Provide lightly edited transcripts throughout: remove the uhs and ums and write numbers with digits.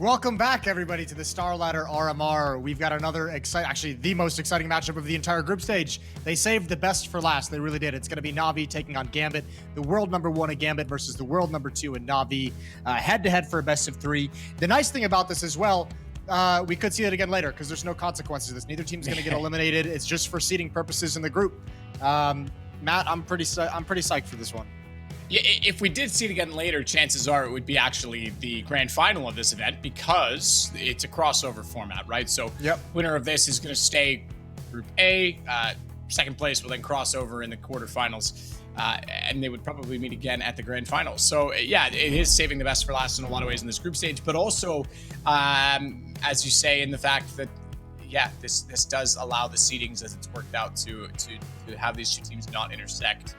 Welcome back, everybody, to the StarLadder RMR. We've got another actually the most exciting matchup of the entire group stage. They saved the best for last. They really did. It's going to be NAVI taking on Gambit, the world #1 in Gambit versus the world #2 in NAVI, head-to-head for a best of 3. The nice thing about this as well, we could see it again later because there's no consequences to this. Neither team's going to get eliminated. It's just for seeding purposes in the group. Matt, I'm pretty psyched for this one. Yeah, if we did see it again later, chances are it would be actually the grand final of this event because it's a crossover format, right? So winner of this is going to stay Group A. Second place will then cross over in the quarterfinals, and they would probably meet again at the grand final. So yeah, it is saving the best for last in a lot of ways in this group stage, but also, as you say, in the fact that this does allow the seedings as it's worked out to have these two teams not intersect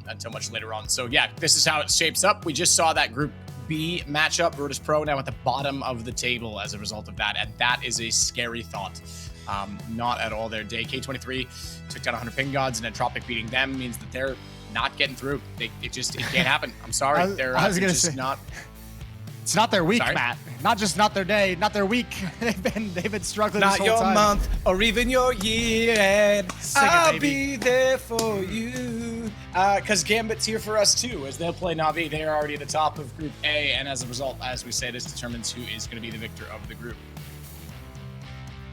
until much later on. So yeah, this is how it shapes up. We just saw that Group B matchup. Virtus Pro now at the bottom of the table as a result of that, and that is a scary thought. Not at all their day. K23 took down 100 ping gods, and Entropic beating them means that they're not getting through. It can't happen. I'm sorry. I was gonna say, not. It's not their week, Matt. Not just not their day, not their week. They've been struggling this whole time. Not your month or even your year, and I'll be there for you. Because Gambit's here for us too, as they'll play NAVI. They are already at the top of Group A, and as a result, as we say, this determines who is going to be the victor of the group.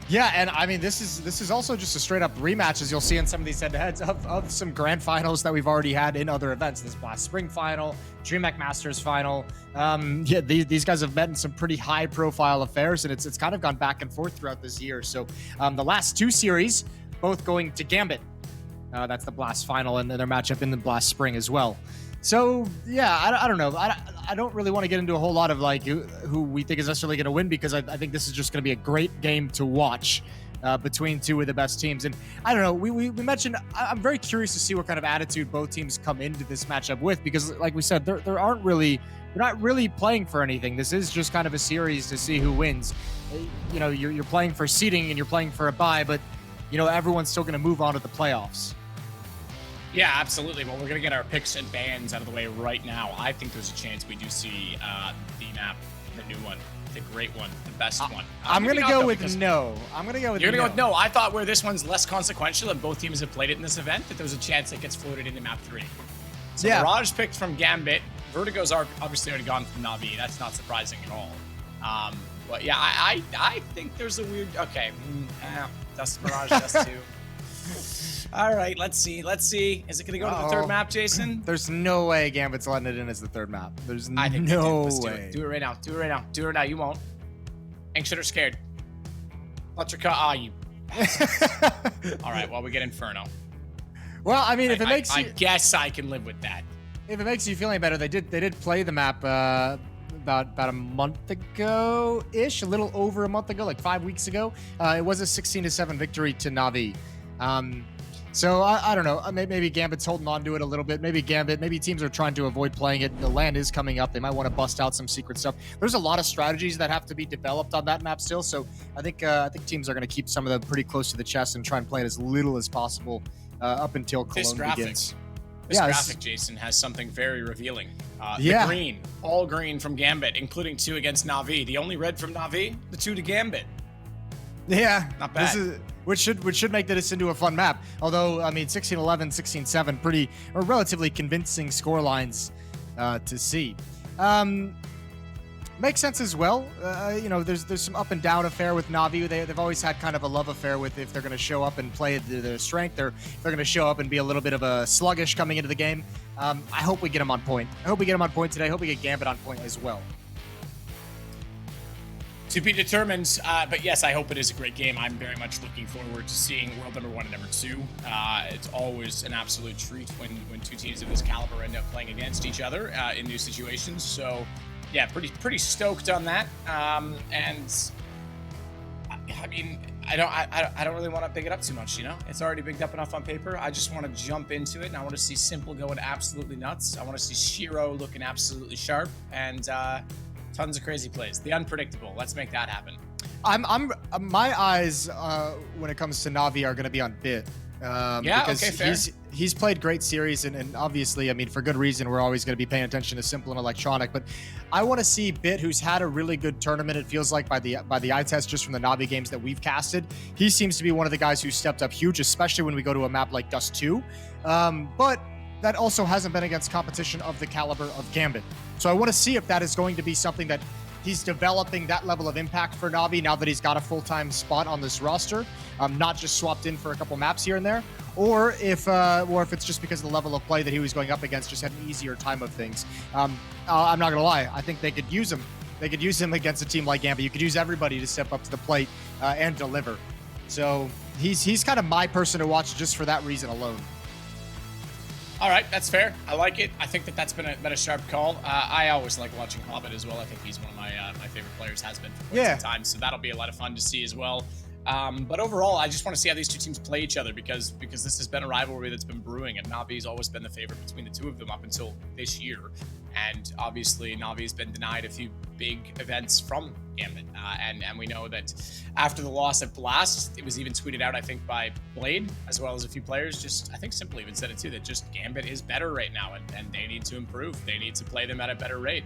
Yeah, and I mean, this is also just a straight up rematch, as you'll see in some of these head-to-heads of some grand finals that we've already had in other events. This Blast Spring final, DreamHack Masters final. Yeah, these guys have met in some pretty high-profile affairs, and it's kind of gone back and forth throughout this year. So the last two series, both going to Gambit. That's the Blast final, and their matchup in the Blast Spring as well. So yeah, I don't know. I don't really want to get into a whole lot of like who we think is necessarily going to win, because I think this is just going to be a great game to watch between two of the best teams. And I don't know, we mentioned, I'm very curious to see what kind of attitude both teams come into this matchup with, because like we said, they're not really playing for anything. This is just kind of a series to see who wins. You know, you're playing for seeding and you're playing for a bye, but you know, everyone's still going to move on to the playoffs. Yeah, absolutely. Well, we're going to get our picks and bans out of the way right now. I think there's a chance we do see the map, the new one, the great one, the best one. I'm going to go with no. I'm going to go with You're going to go with no. I thought where this one's less consequential and both teams have played it in this event, that there's a chance it gets floated into map 3. So Mirage picked from Gambit. Vertigo's obviously already gone from NAVI. That's not surprising at all. But yeah, I think there's a weird... Okay. Dust Mirage, Dust 2. All right, let's see. Is it going to go to the third map, Jason? There's no way Gambit's letting it in as the third map. There's I think no way. Do it right now. Do it right now. You won't. Anxious or scared? Electrica, you. All right, well, we get Inferno. Well, I mean, if it makes you... I guess I can live with that. If it makes you feeling better, they did play the map about a month ago-ish, a little over a month ago, like 5 weeks ago. It was a 16-7 victory to NAVI. So I don't know. Maybe Gambit's holding on to it a little bit. Maybe teams are trying to avoid playing it. The land is coming up. They might want to bust out some secret stuff. There's a lot of strategies that have to be developed on that map still. So I think teams are going to keep some of them pretty close to the chest and try and play it as little as possible up until Cologne begins. This graphic, Jason, has something very revealing. The green, all green from Gambit, including 2 against NAVI. The only red from NAVI, the 2 to Gambit. Yeah, not bad. Which should make this into a fun map. Although, I mean, 16-11, 16-7, relatively convincing score lines to see. Makes sense as well. You know, there's some up and down affair with NAVI. They've always had kind of a love affair with if they're going to show up and play their strength, or if they're going to show up and be a little bit of a sluggish coming into the game. I hope we get them on point. I hope we get them on point today. I hope we get Gambit on point as well. To be determined, but yes, I hope it is a great game. I'm very much looking forward to seeing world #1 and #2. It's always an absolute treat when two teams of this caliber end up playing against each other in new situations. So, yeah, pretty stoked on that. And I mean, I don't really want to big it up too much. You know, it's already bigged up enough on paper. I just want to jump into it, and I want to see Simple going absolutely nuts. I want to see Shiro looking absolutely sharp, and tons of crazy plays. The unpredictable. Let's make that happen. My eyes when it comes to NAVI are going to be on Bit. Yeah, because okay, fair. he's played great series, and obviously, I mean, for good reason, we're always going to be paying attention to Simple and Electronic. But I want to see Bit, who's had a really good tournament. It feels like by the eye test, just from the Navi games that we've casted, he seems to be one of the guys who stepped up huge, especially when we go to a map like Dust 2. But that also hasn't been against competition of the caliber of Gambit. So I want to see if that is going to be something that he's developing that level of impact for Navi now that he's got a full-time spot on this roster, not just swapped in for a couple maps here and there, or if it's just because of the level of play that he was going up against, just had an easier time of things. I'm not gonna lie, I think they could use him. They could use him against a team like Gambit. You could use everybody to step up to the plate and deliver. So he's kind of my person to watch just for that reason alone. All right, that's fair. I like it. I think that's been a sharp call. I always like watching Hobbit as well. I think he's one of my favorite players, has been for quite some time. So that'll be a lot of fun to see as well. But overall, I just want to see how these two teams play each other because this has been a rivalry that's been brewing, and Navi's always been the favorite between the two of them up until this year. And obviously, Navi's been denied a few big events from Gambit. And we know that after the loss at Blast, it was even tweeted out, I think, by Blade, as well as a few players. I think Simple even said it too, that just Gambit is better right now, and they need to improve. They need to play them at a better rate.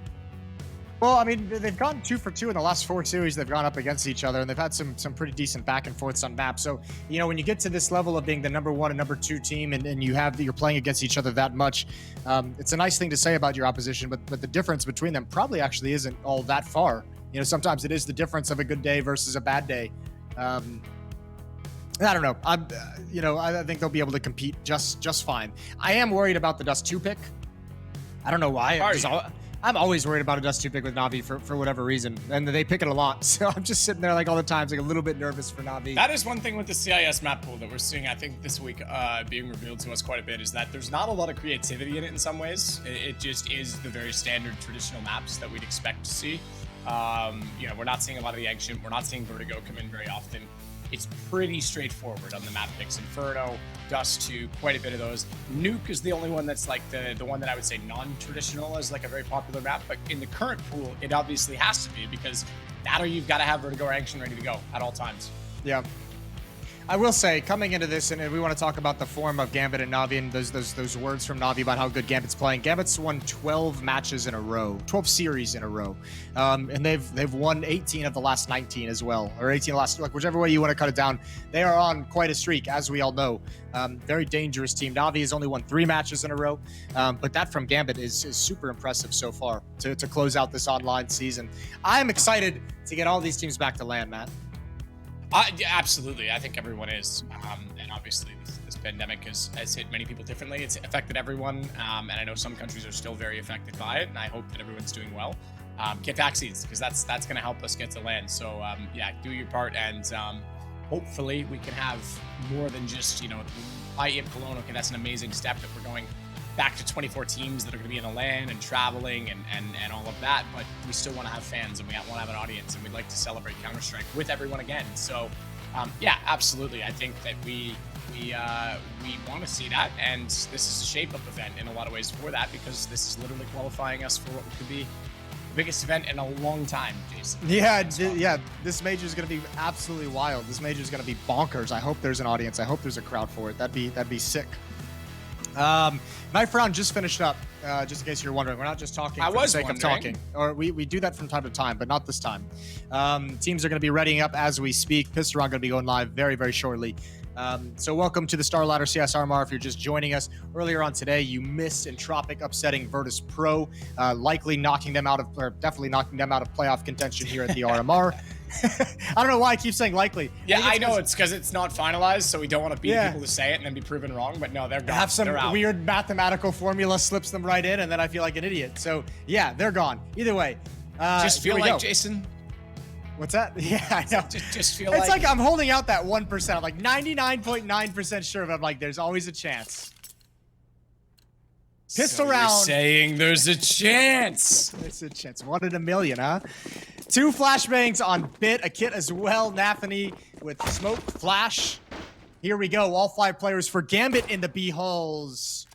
Well, I mean, they've gone 2 for 2 in the last 4 series. They've gone up against each other, and they've had some pretty decent back and forths on maps. So, you know, when you get to this level of being the number 1 and number 2 team, and you're playing against each other that much, it's a nice thing to say about your opposition. But the difference between them probably actually isn't all that far. You know, sometimes it is the difference of a good day versus a bad day. I don't know. I think they'll be able to compete just fine. I am worried about the Dust 2 pick. I don't know why. I'm always worried about a Dust 2 pick with Navi for whatever reason, and they pick it a lot. So I'm just sitting there like all the times, like a little bit nervous for Navi. That is one thing with the CIS map pool that we're seeing, I think, this week being revealed to us quite a bit, is that there's not a lot of creativity in it in some ways. It just is the very standard traditional maps that we'd expect to see. We're not seeing a lot of the Ancient. We're not seeing Vertigo come in very often. It's pretty straightforward on the map picks. Inferno, Dust 2, quite a bit of those. Nuke is the only one that's like the one that I would say non-traditional as like a very popular map. But in the current pool, it obviously has to be, because that or you've got to have Vertigo or Action ready to go at all times. Yeah. I will say, coming into this, and we want to talk about the form of Gambit and Navi, and those words from Navi about how good Gambit's playing. Gambit's won 12 matches in a row, 12 series in a row, and they've won 18 of the last 19 as well, or 18 of the last, like whichever way you want to cut it down. They are on quite a streak, as we all know. Very dangerous team. Navi has only won 3 matches in a row, but that from Gambit is super impressive so far to close out this online season. I'm excited to get all these teams back to LAN, Matt. Yeah, absolutely. I think everyone is. And obviously, this pandemic has hit many people differently. It's affected everyone. And I know some countries are still very affected by it. And I hope that everyone's doing well. Get vaccines, because that's going to help us get to LAN. So, do your part. And hopefully we can have more than just, IEM Cologne. Okay, that's an amazing step that we're going back to 24 teams that are going to be in the LAN and traveling and all of that, but we still want to have fans and we want to have an audience, and we'd like to celebrate Counter-Strike with everyone again. So, absolutely. I think that we want to see that, and this is a shape-up event in a lot of ways for that, because this is literally qualifying us for what could be the biggest event in a long time, Jason. Yeah, this major is going to be absolutely wild. This major is going to be bonkers. I hope there's an audience. I hope there's a crowd for it. That'd be sick. Knife round just finished up, just in case you're wondering. We're not just talking for the sake of talking. Or we do that from time to time, but not this time. Teams are going to be readying up as we speak. Pistol round going to be going live very, very shortly. So welcome to the StarLadder CIS RMR. If you're just joining us, earlier on today, you missed Entropic upsetting Virtus Pro, definitely knocking them out of playoff contention here at the RMR. I don't know why I keep saying likely. Yeah, I know it's because it's not finalized, so we don't want to beat people to say it and then be proven wrong. But no, they're gone. Have some weird mathematical formula slips them right in, and then I feel like an idiot. So yeah, they're gone. Either way, just feel like Jason. What's that? Yeah, I know. Just feel it's like I'm holding out that 1%. I'm like 99.9% sure, but I'm like, there's always a chance. Pistol round. You're saying there's a chance. There's a chance. 1 in a million, huh? 2 flashbangs on Bit, a kit as well. Nathany with smoke, flash. Here we go. All 5 players for Gambit in the B halls.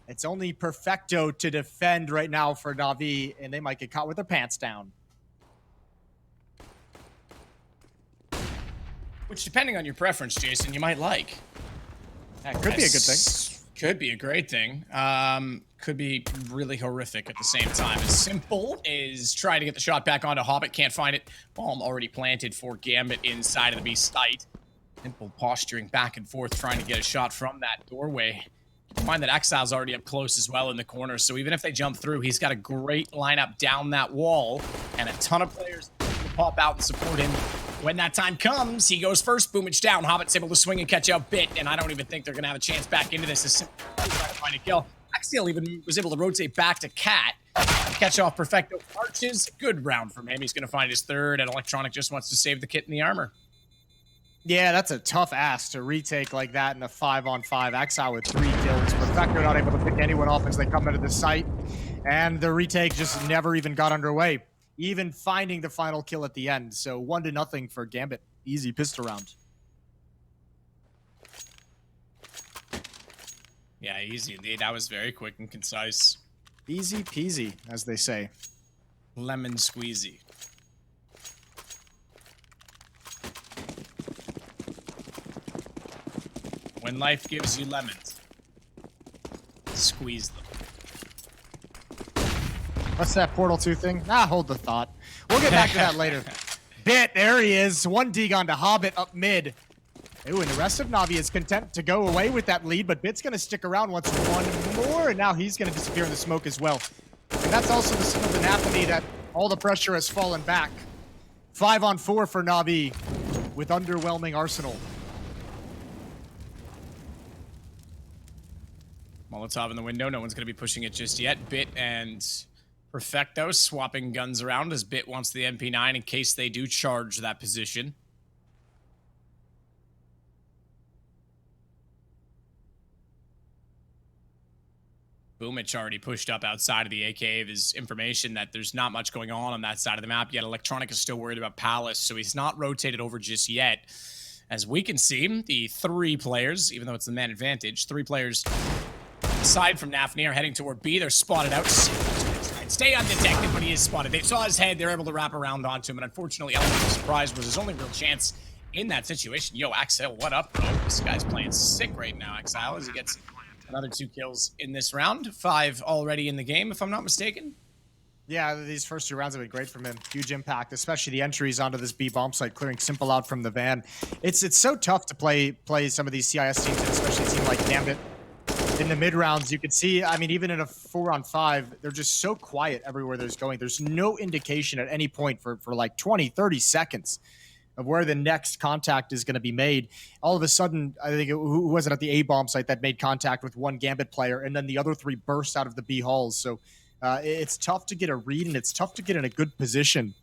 It's only Perfecto to defend right now for Navi, and they might get caught with their pants down. Which, depending on your preference, Jason, you might like. That could be a good thing. Could be a great thing. Could be really horrific at the same time. As simple as trying to get the shot back onto Hobbit. Can't find it. Bomb already planted for Gambit inside of the Beast's sight. Simple posturing back and forth, trying to get a shot from that doorway. Keep in mind that Exile's already up close as well in the corner, so even if they jump through, he's got a great lineup down that wall, and a ton of players to pop out and support him. When that time comes, he goes first, Boomage down. Hobbit's able to swing and catch out Bit, and I don't even think they're going to have a chance back into this. As simple as trying to find a kill. Axial even was able to rotate back to Cat. Catch off Perfecto Arches. Good round from him. He's going to find his third, and Electronic just wants to save the kit and the armor. Yeah, that's a tough ask to retake like that in a 5-on-5. Exile with 3 kills. Perfecto not able to pick anyone off as they come into the site. And the retake just never even got underway, even finding the final kill at the end. So 1-0 for Gambit. Easy pistol round. Yeah, easy indeed. That was very quick and concise. Easy peasy, as they say. Lemon squeezy. When life gives you lemons, squeeze them. What's that Portal 2 thing? Hold the thought. We'll get back to that later. Bit, there he is. 1 Degon to Hobbit up mid. Ooh, and the rest of Navi is content to go away with that lead, but Bit's going to stick around once one more, and now he's going to disappear in the smoke as well. And that's also the signal to NAVI that all the pressure has fallen back. 5-on-4 for Navi with underwhelming arsenal. Molotov in the window. No one's going to be pushing it just yet. Bit and Perfecto swapping guns around as Bit wants the MP9 in case they do charge that position. Boomich already pushed up outside of the AK of his information that there's not much going on that side of the map, yet Electronic is still worried about Palace, so he's not rotated over just yet. As we can see, the 3 players, even though it's the man advantage, 3 players aside from NAVI are heading toward B. They're spotted out. Stay undetected, but he is spotted. They saw his head. They're able to wrap around onto him, and unfortunately, Element of Surprise was his only real chance in that situation. Yo, Axel, what up, bro? This guy's playing sick right now, Axel, as he gets another 2 kills in this round. 5 already in the game, if I'm not mistaken. Yeah, these first 2 rounds have been great from him. Huge impact, especially the entries onto this B bomb site, clearing Simple out from the van. It's so tough to play some of these CIS teams, and especially a team like Gambit. In the mid rounds, you could see, I mean, even in a 4-on-5, they're just so quiet everywhere there's going. There's no indication at any point for like 20, 30 seconds of where the next contact is going to be made. All of a sudden, I think, who was it at the A bomb site that made contact with 1 Gambit player, and then the other 3 burst out of the B halls. So it's tough to get a read, and it's tough to get in a good position.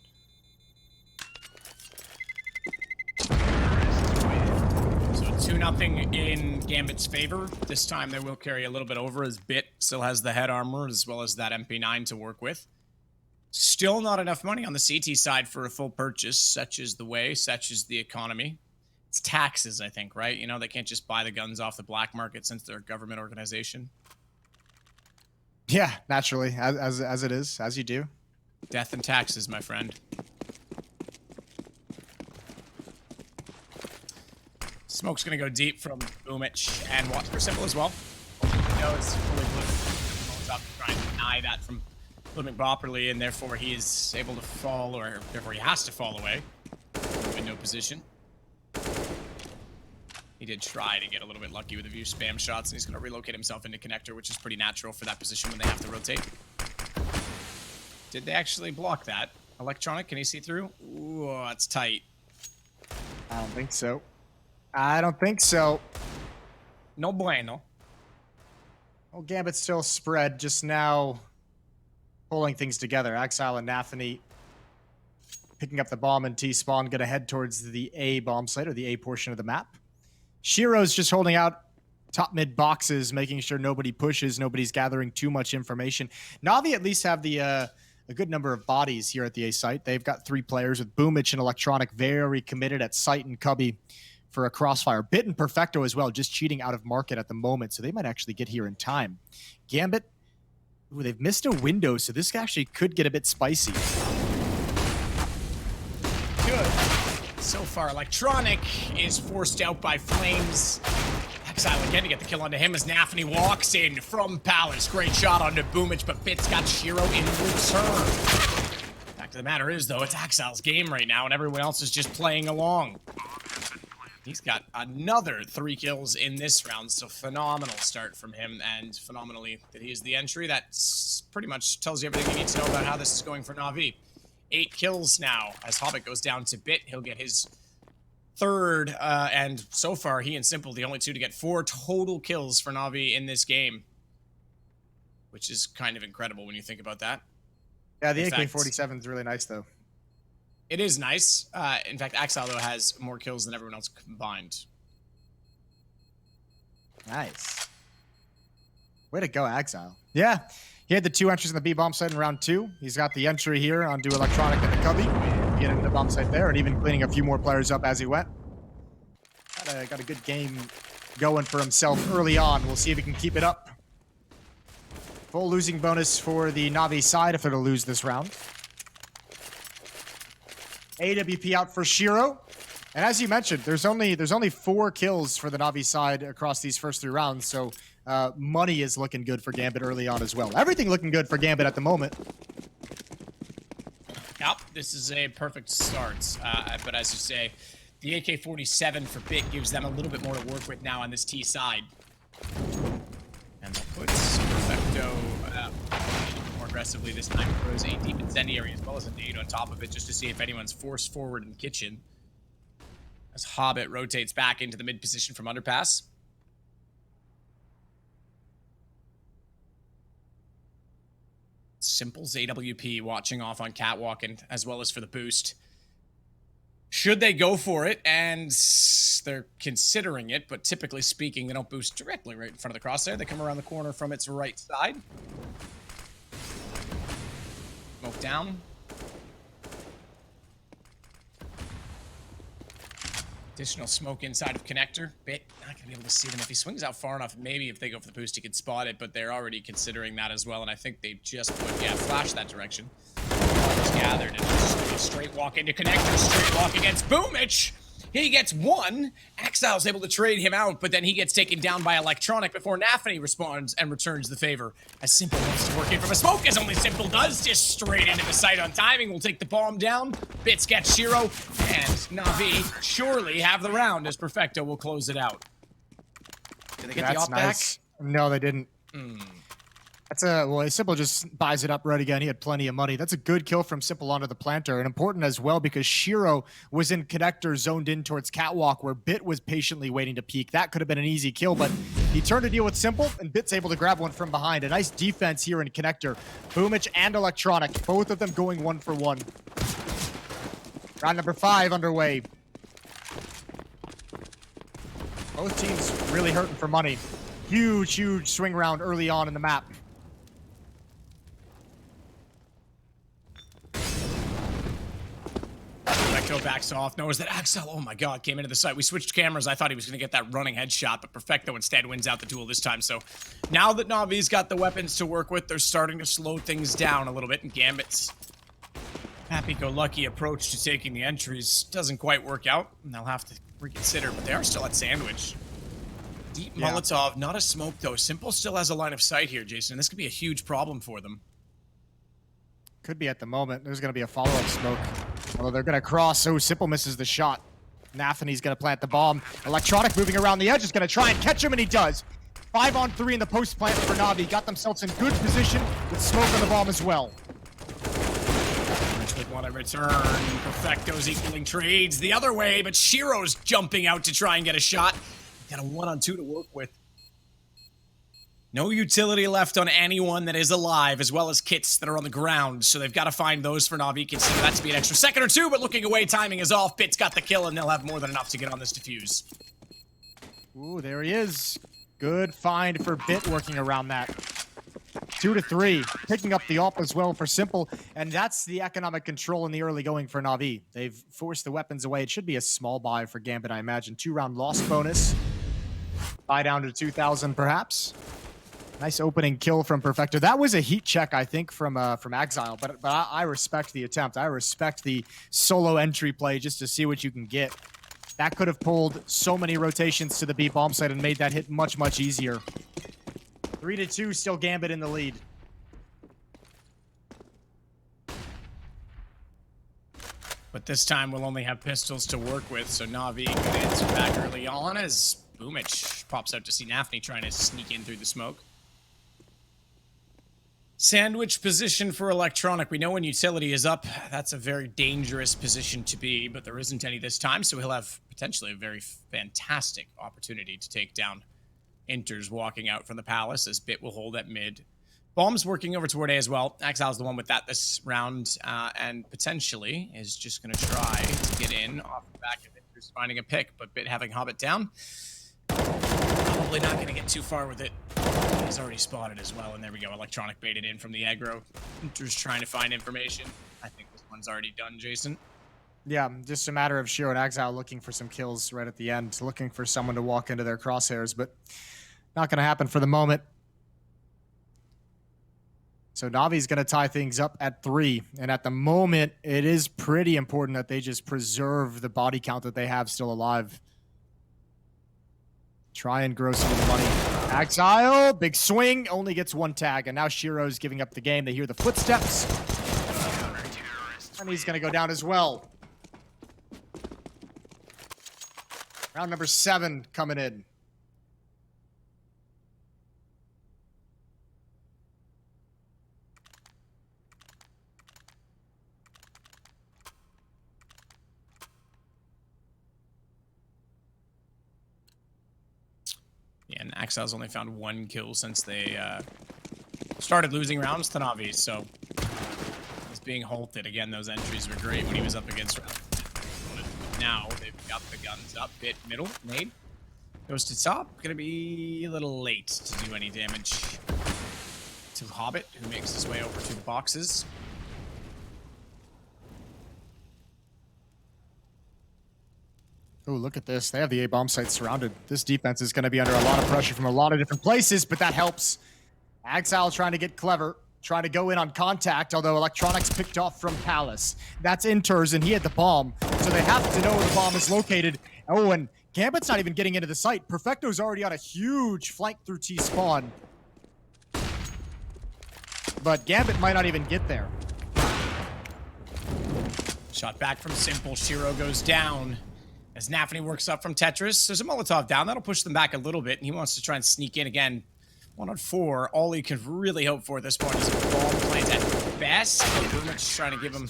So 2-0 in Gambit's favor. This time they will carry a little bit over as Bit still has the head armor as well as that MP9 to work with. Still not enough money on the CT side for a full purchase. Such is the way, such is the economy. It's taxes, I think, right? You know, they can't just buy the guns off the black market since they're a government organization. Yeah, naturally, as it is, as you do. Death and taxes, my friend. Smoke's gonna go deep from Boomich and watch for Simple as well. Window is fully blue. Up trying to deny that from flipping properly, and therefore he is able to fall, or therefore he has to fall away. Window position. He did try to get a little bit lucky with a few spam shots, and he's going to relocate himself into connector, which is pretty natural for that position when they have to rotate. Did they actually block that? Electronic, can he see through? Ooh, that's tight. I don't think so. I don't think so. No bueno. Well, Gambit's still spread, just now pulling things together. Exile and NAVI picking up the bomb, and T-Spawn going to head towards the A bomb site, or the A portion of the map. Shiro's just holding out top mid boxes, making sure nobody pushes, nobody's gathering too much information. Navi at least have the a good number of bodies here at the A site. They've got 3 players with Boomich and Electronic very committed at site and Cubby for a crossfire. Bit and Perfecto as well, just cheating out of market at the moment, so they might actually get here in time. Gambit, ooh, they've missed a window, so this actually could get a bit spicy. Good. So far, Electronic is forced out by Flames. That Exile again to get the kill onto him as NAVI walks in from Palace. Great shot onto Boomich, but Bit's got Shiro in return. Fact of the matter is, though, it's Exile's game right now, and everyone else is just playing along. He's got another 3 kills in this round, so phenomenal start from him, and phenomenally that he is the entry. That pretty much tells you everything you need to know about how this is going for NAVI. 8 kills now. As Hobbit goes down to Bit, he'll get his 3rd, and so far, he and Simple, the only 2 to get 4 total kills for NAVI in this game, which is kind of incredible when you think about that. Yeah, the AK-47 is really nice, though. It is nice. In fact, Exile, though, has more kills than everyone else combined. Nice. Way to go, Exile. Yeah, he had the 2 entries in the B bomb site in round 2. He's got the entry here onto Electronic and the Cubby. Get into the bomb site there, and even cleaning a few more players up as he went. Got a good game going for himself early on. We'll see if he can keep it up. Full losing bonus for the NAVI side if they're to lose this round. AWP out for Shiro. And as you mentioned, there's only 4 kills for the NAVI side across these first 3 rounds, so money is looking good for Gambit early on as well. Everything looking good for Gambit at the moment. Yep, this is a perfect start. But as you say, the AK-47 for Bit gives them a little bit more to work with now on this T side. And that puts Perfecto more aggressively this time. Throws a deep incendiary as well as a nade on top of it just to see if anyone's forced forward in the kitchen. As Hobbit rotates back into the mid position from underpass. Simple's AWP watching off on Catwalk and as well as for the boost. Should they go for it? And they're considering it, but typically speaking, they don't boost directly right in front of the crosshair. They come around the corner from its right side. Smoke down. Additional smoke inside of connector. Bit not gonna be able to see them. If he swings out far enough, maybe if they go for the boost, he could spot it, but they're already considering that as well, and I think they just put, flash that direction. Just gathered and just straight walk into connector, straight walk against Boomich. He gets 1. Exile's able to trade him out, but then he gets taken down by Electronic before NAVI responds and returns the favor. As Simple wants to work in from a smoke, as only Simple does, just straight into the site on timing. Will take the bomb down. Bits gets Shiro, and NAVI surely have the round as Perfecto will close it out. Did they get the op nice. back? No, they didn't. Well, Simple just buys it up right again. He had plenty of money. That's a good kill from Simple onto the planter, and important as well because Shiro was in connector zoned in towards Catwalk where Bit was patiently waiting to peek. That could have been an easy kill, but he turned to deal with Simple, and Bit's able to grab one from behind. A nice defense here in connector. Boomich and Electronic, both of them going 1 for 1. Round number 5 underway. Both teams really hurting for money. Huge swing round early on in the map. Perfecto backs off, knows that Axel, oh my god, came into the site. We switched cameras. I thought he was going to get that running headshot, but Perfecto instead wins out the duel this time. So now that Navi's got the weapons to work with, they're starting to slow things down a little bit, and Gambit's happy-go-lucky approach to taking the entries doesn't quite work out, and they'll have to reconsider, but they are still at sandwich. Deep Molotov, not a smoke though. Simple still has a line of sight here, Jason, and this could be a huge problem for them. Could be at the moment. There's going to be a follow-up smoke. Although they're going to cross. So Simple misses the shot. NAVI's going to plant the bomb. Electronic moving around the edge is going to try and catch him, and he does. 5 on 3 in the post plant for NAVI. Got themselves in good position with smoke on the bomb as well. With one in return. Perfecto's equaling trades the other way, but Shiro's jumping out to try and get a shot. Got a 1-on-2 to work with. No utility left on anyone that is alive, as well as kits that are on the ground, so they've got to find those for NAVI. Consider that to be an extra second or 2, but looking away, timing is off. Bit's got the kill, and they'll have more than enough to get on this defuse. Ooh, there he is. Good find for Bit working around that. 2 to 3, picking up the op as well for Simple, and that's the economic control in the early going for NAVI. They've forced the weapons away. It should be a small buy for Gambit, I imagine. 2-round loss bonus. Buy down to 2,000, perhaps. Nice opening kill from Perfecto. That was a heat check, I think, from Exile, but I respect the attempt. I respect the solo entry play just to see what you can get. That could have pulled so many rotations to the B bomb site and made that hit much, much easier. 3-2, still Gambit in the lead. But this time we'll only have pistols to work with, so Navi could answer back early on as Boomich pops out to see NAVI trying to sneak in through the smoke. Sandwich position for Electronic. We know when utility is up, that's a very dangerous position to be, but there isn't any this time, so he'll have potentially a very fantastic opportunity to take down Inters walking out from the Palace, as Bit will hold at mid. Bomb's working over toward A as well. Axile's the one with that this round, and potentially is just going to try to get in off the back of Inters finding a pick, but Bit having Hobbit down. Probably not going to get too far with it. He's already spotted as well, and there we go. Electronic baited in from the aggro. Inters trying to find information. I think this one's already done, Jason. Yeah, just a matter of Shiro and Exile looking for some kills right at the end, looking for someone to walk into their crosshairs, but not going to happen for the moment. So Navi's going to tie things up at 3, and at the moment, it is pretty important that they just preserve the body count that they have still alive. Try and grow some of the money. Exile, big swing, only gets 1 tag, and now Shiro's giving up the game. They hear the footsteps, and he's going to go down as well. Round number 7 coming in. Yeah, and Exile's only found 1 kill since they started losing rounds to Navi, so he's being halted. Again, those entries were great when he was up against round. Now they've got the guns up. Bit middle, nade. Goes to top. Gonna be a little late to do any damage to Hobbit, who makes his way over to the boxes. Oh, look at this. They have the A-bomb site surrounded. This defense is going to be under a lot of pressure from a lot of different places, but that helps. Exile trying to get clever, trying to go in on contact, although Electronics picked off from Palace. That's Inters, and he had the bomb, so they have to know where the bomb is located. Oh, and Gambit's not even getting into the site. Perfecto's already on a huge flank through T-spawn. But Gambit might not even get there. Shot back from Simple. Shiro goes down. As NAVI works up from Tetris, there's a Molotov down. That'll push them back a little bit, and he wants to try and sneak in again. 1 on 4. All he could really hope for at this point is a ball plant at best. Just trying to give him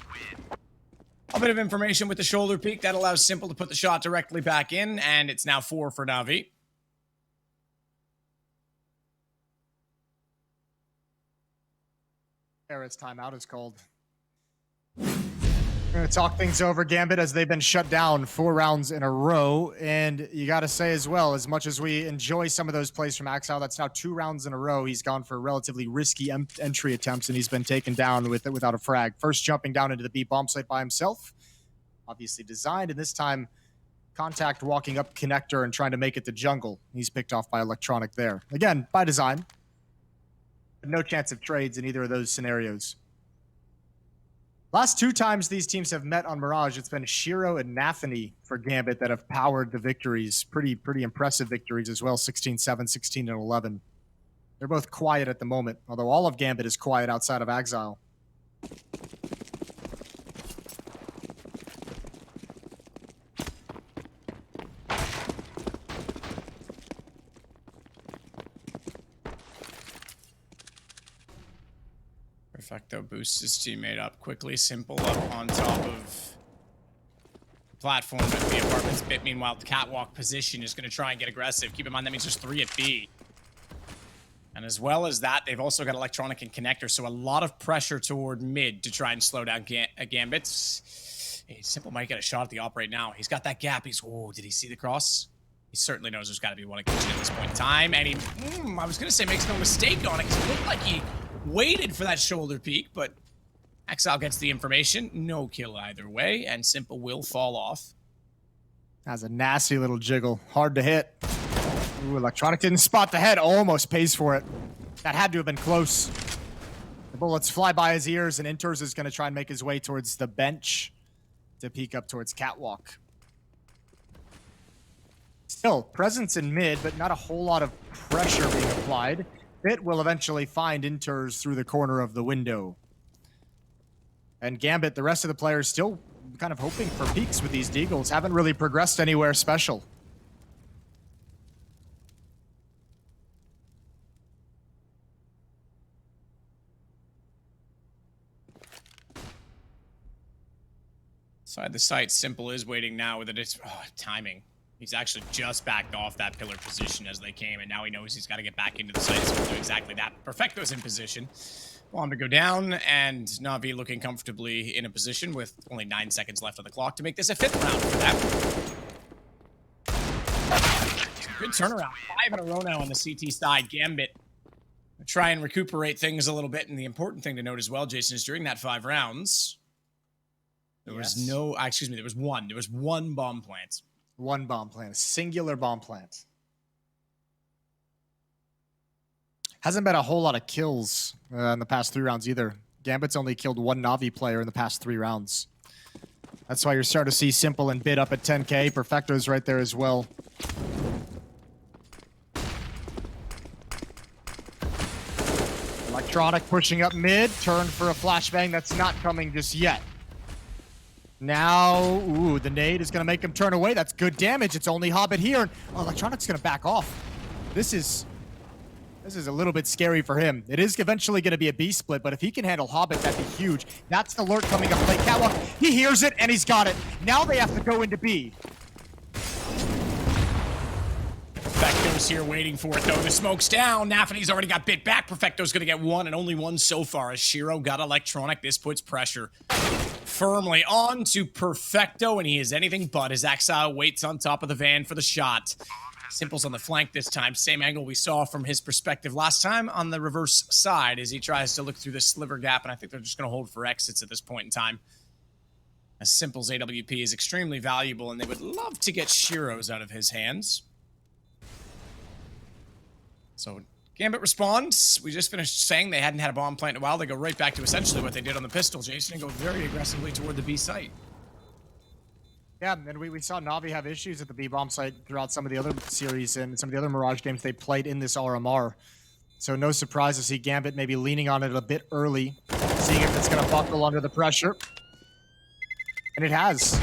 a bit of information with the shoulder peek. That allows Simple to put the shot directly back in, and it's now 4 for NAVI. Paris timeout is called. We're going to talk things over, Gambit, as they've been shut down 4 rounds in a row. And you got to say as well, as much as we enjoy some of those plays from Exile, that's now 2 rounds in a row. He's gone for relatively risky entry attempts, and he's been taken down without a frag. First jumping down into the B bomb site by himself. Obviously designed, and this time contact walking up connector and trying to make it to jungle. He's picked off by Electronic there. Again, by design. But no chance of trades in either of those scenarios. Last 2 times these teams have met on Mirage, it's been Shiro and NAVI for Gambit that have powered the victories. Pretty impressive victories as well, 16-7, 16-11. They're both quiet at the moment, although all of Gambit is quiet outside of Exile. Perfecto boosts his teammate up quickly. Simple up on top of the platform at the apartments. Bit, meanwhile, the catwalk position is going to try and get aggressive. Keep in mind, that means there's 3 at B. And as well as that, they've also got Electronic and Connector, so a lot of pressure toward mid to try and slow down Gambits. Hey, Simple might get a shot at the op right now. He's got that gap. Oh, did he see the cross? He certainly knows there's got to be one at kitchen at this point in time. And he, I was going to say, makes no mistake on it, because it looked like he waited for that shoulder peek, but Exile gets the information. No kill either way, and Simple will fall off. That's a nasty little jiggle. Hard to hit. Ooh, Electronic didn't spot the head. Almost pays for it. That had to have been close. The bullets fly by his ears, and Inters is going to try and make his way towards the bench to peek up towards Catwalk. Still, presence in mid, but not a whole lot of pressure being applied. Bit will eventually find Inters through the corner of the window. And Gambit, the rest of the players still kind of hoping for peaks with these Deagles. Haven't really progressed anywhere special. Side the site, Simple is waiting now with it. Timing. He's actually just backed off that pillar position as they came, and now he knows he's got to get back into the site, so we'll do exactly that. Perfecto's in position. Bomb to go down, and Navi looking comfortably in a position with only 9 seconds left on the clock to make this a 5th round for them. Good turnaround. 5 in a row now on the CT side. Gambit try and recuperate things a little bit, and the important thing to note as well, Jason, is during that 5 rounds, there was no, excuse me, there was one bomb plant. One bomb plant, a singular bomb plant. Hasn't been a whole lot of kills in the past 3 rounds either. Gambit's only killed 1 Navi player in the past 3 rounds. That's why you're starting to see Simple and Bit up at 10k. Perfecto's right there as well. Electronic pushing up mid, turn for a flashbang that's not coming just yet. Now, ooh, the nade is going to make him turn away. That's good damage. It's only Hobbit here. Oh, Electronic's going to back off. This is a little bit scary for him. It is eventually going to be a B split, but if he can handle Hobbit, that'd be huge. That's the lurk coming up late. Catwalk, he hears it, and he's got it. Now they have to go into B. Perfecto's here waiting for it, though. The smoke's down. Nafany's already got Bit back. Perfecto's going to get 1, and only 1 so far. As Shiro got Electronic, this puts pressure firmly on to Perfecto, and he is anything but. As Exile waits on top of the van for the shot. Simple's on the flank this time. Same angle we saw from his perspective last time on the reverse side as he tries to look through the sliver gap, and I think they're just going to hold for exits at this point in time. As Simple's AWP is extremely valuable, and they would love to get Shiro's out of his hands. So Gambit responds. We just finished saying they hadn't had a bomb plant in a while. They go right back to essentially what they did on the pistol, Jason, and go very aggressively toward the B site. Yeah, and we saw Navi have issues at the B bomb site throughout some of the other series and some of the other Mirage games they played in this RMR. So no surprise to see Gambit maybe leaning on it a bit early, seeing if it's going to buckle under the pressure. And it has.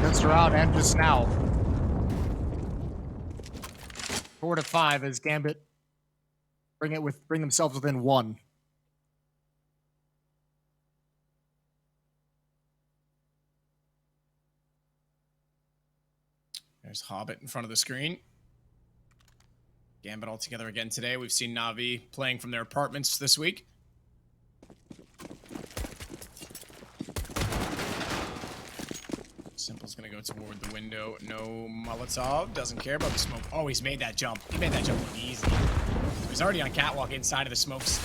Since round and just now. 4-5 as Gambit bring themselves within 1. There's Hobbit in front of the screen. Gambit all together again today. We've seen Navi playing from their apartments this week. Simple's gonna go toward the window. No Molotov. Doesn't care about the smoke. Oh, he's made that jump. He made that jump look easy. He's already on catwalk inside of the smokes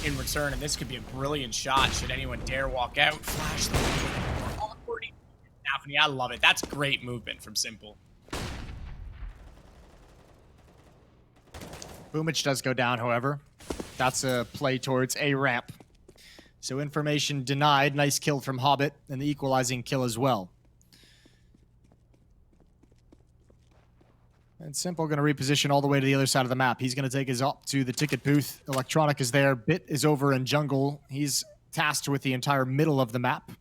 in return, and this could be a brilliant shot should anyone dare walk out. Flash the window. I love it. That's great movement from Simple. Boomich does go down, however. That's a play towards A ramp. So information denied. Nice kill from Hobbit, and the equalizing kill as well. And Simple going to reposition all the way to the other side of the map. He's going to take his up to the ticket booth. Electronic is there. Bit is over in jungle. He's tasked with the entire middle of the map.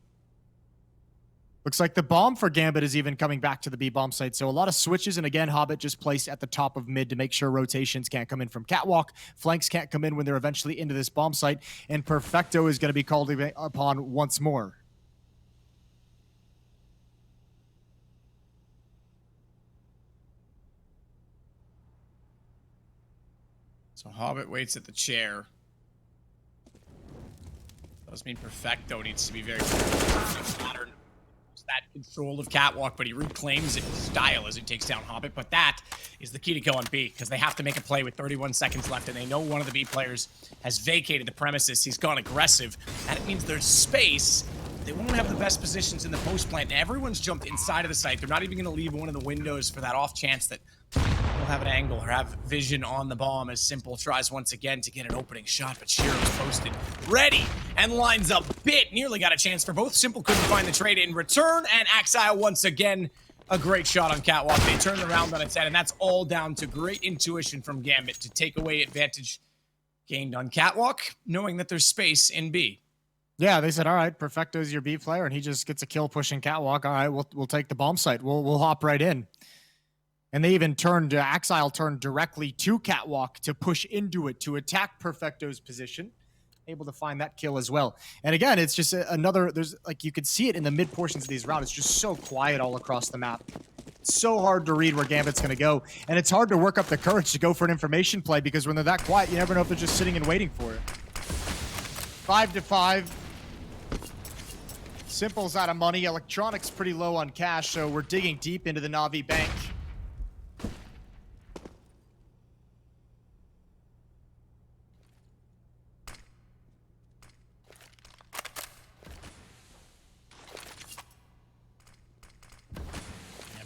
Looks like the bomb for Gambit is even coming back to the B bomb site. So a lot of switches, and again, Hobbit just placed at the top of mid to make sure rotations can't come in from catwalk. Flanks can't come in when they're eventually into this bomb site. And Perfecto is going to be called upon once more. So Hobbit waits at the chair. Does mean Perfecto needs to be very careful. That control of catwalk, but he reclaims it in style as he takes down Hobbit. But that is the key to go on B, because they have to make a play with 31 seconds left, and they know one of the B players has vacated the premises. He's gone aggressive, and it means there's space. They won't have the best positions in the post plant. Everyone's jumped inside of the site. They're not even going to leave one of the windows for that off chance that they'll have an angle or have vision on the bomb, as Simple tries once again to get an opening shot, but Shiro's posted ready and lines up. Bit nearly got a chance for both. Simple couldn't find the trade in return, and Exile once again a great shot on Catwalk. They turn the round on its head, and that's all down to great intuition from Gambit to take away advantage gained on Catwalk, knowing that there's space in B. Yeah, they said, all right, Perfecto's your B player, and he just gets a kill pushing Catwalk. All right, we'll take the bomb site. We'll hop right in. And they even Axile turned directly to Catwalk to push into it, to attack Perfecto's position. Able to find that kill as well. And again, it's just another, there's like, you could see it in the mid portions of these rounds. It's just so quiet all across the map. It's so hard to read where Gambit's going to go. And it's hard to work up the courage to go for an information play because when they're that quiet, you never know if they're just sitting and waiting for it. 5-5. Simple's out of money. Electronics pretty low on cash, so we're digging deep into the Navi bank.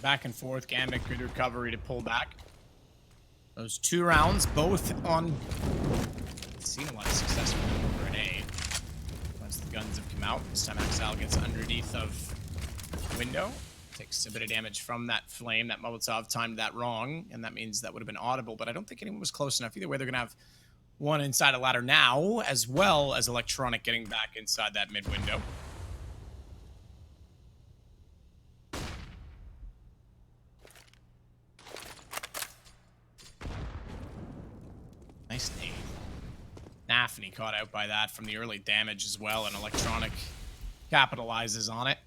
Back and forth, Gambit, good recovery to pull back. Those 2 rounds, both on... Seen a lot of success from over an A. Once the guns have come out, this time Axile gets underneath of window. Takes a bit of damage from that flame. That Molotov timed that wrong, and that means that would have been audible, but I don't think anyone was close enough. Either way, they're going to have one inside a ladder now, as well as Electronic getting back inside that mid window. Nice nade. NAVI caught out by that from the early damage as well, and Electronic capitalizes on it.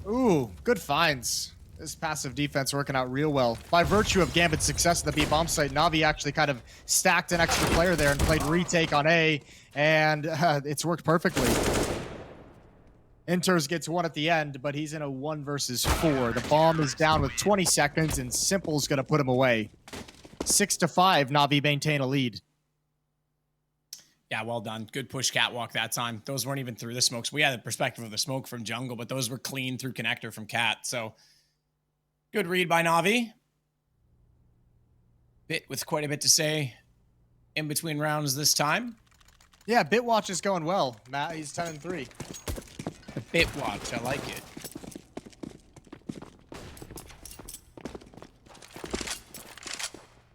Ooh, good finds. This passive defense working out real well. By virtue of Gambit's success at the B bomb site, Navi actually kind of stacked an extra player there and played retake on A, and it's worked perfectly. Inters gets 1 at the end, but he's in a 1 versus 4. The bomb is down with 20 seconds, and Simple's going to put him away. 6-5, Navi maintain a lead. Yeah, well done. Good push Catwalk that time. Those weren't even through the smokes. We had the perspective of the smoke from jungle, but those were clean through connector from Cat. So good read by Navi. Bit with quite a bit to say in between rounds this time. Yeah, Bitwatch is going well. Matt, he's 10-3. The Bit Watch, I like it.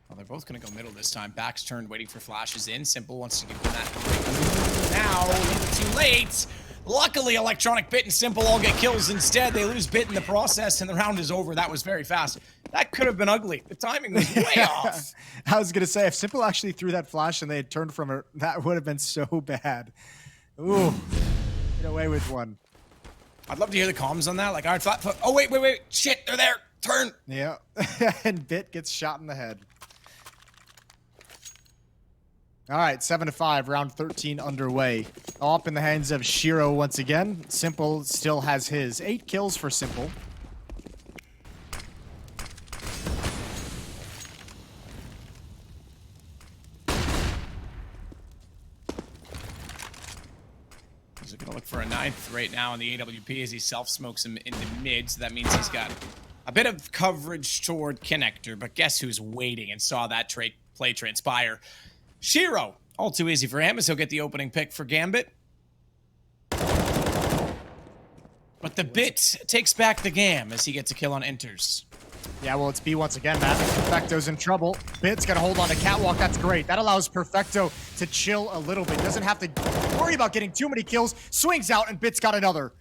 Well, they're both going to go middle this time. Back's turned, waiting for flashes in. Simple wants to give them that. Now, a little too late. Luckily, Electronic, Bit, and Simple all get kills instead. They lose Bit in the process, and the round is over. That was very fast. That could have been ugly. The timing was way off. I was going to say, if Simple actually threw that flash and they had turned from her, that would have been so bad. Ooh, get away with one. I'd love to hear the comms on that. Like, all right, flat foot. Oh, wait. Shit, they're there. Turn. Yeah. And Bit gets shot in the head. All right, 7-5, round 13 underway. All up in the hands of Shiro once again. Simple still has his 8 kills for Simple. He's going to look for a 9th right now in the AWP as he self-smokes him into mid, so that means he's got a bit of coverage toward connector, but guess who's waiting and saw that play transpire? Shiro, all too easy for him as he'll get the opening pick for Gambit. But the Bit takes back the Gam as he gets a kill on enters. Yeah, well, it's B once again, Matt. Perfecto's in trouble. Bit's going to hold on to Catwalk. That's great. That allows Perfecto to chill a little bit. Doesn't have to worry about getting too many kills. Swings out, and Bit's got another.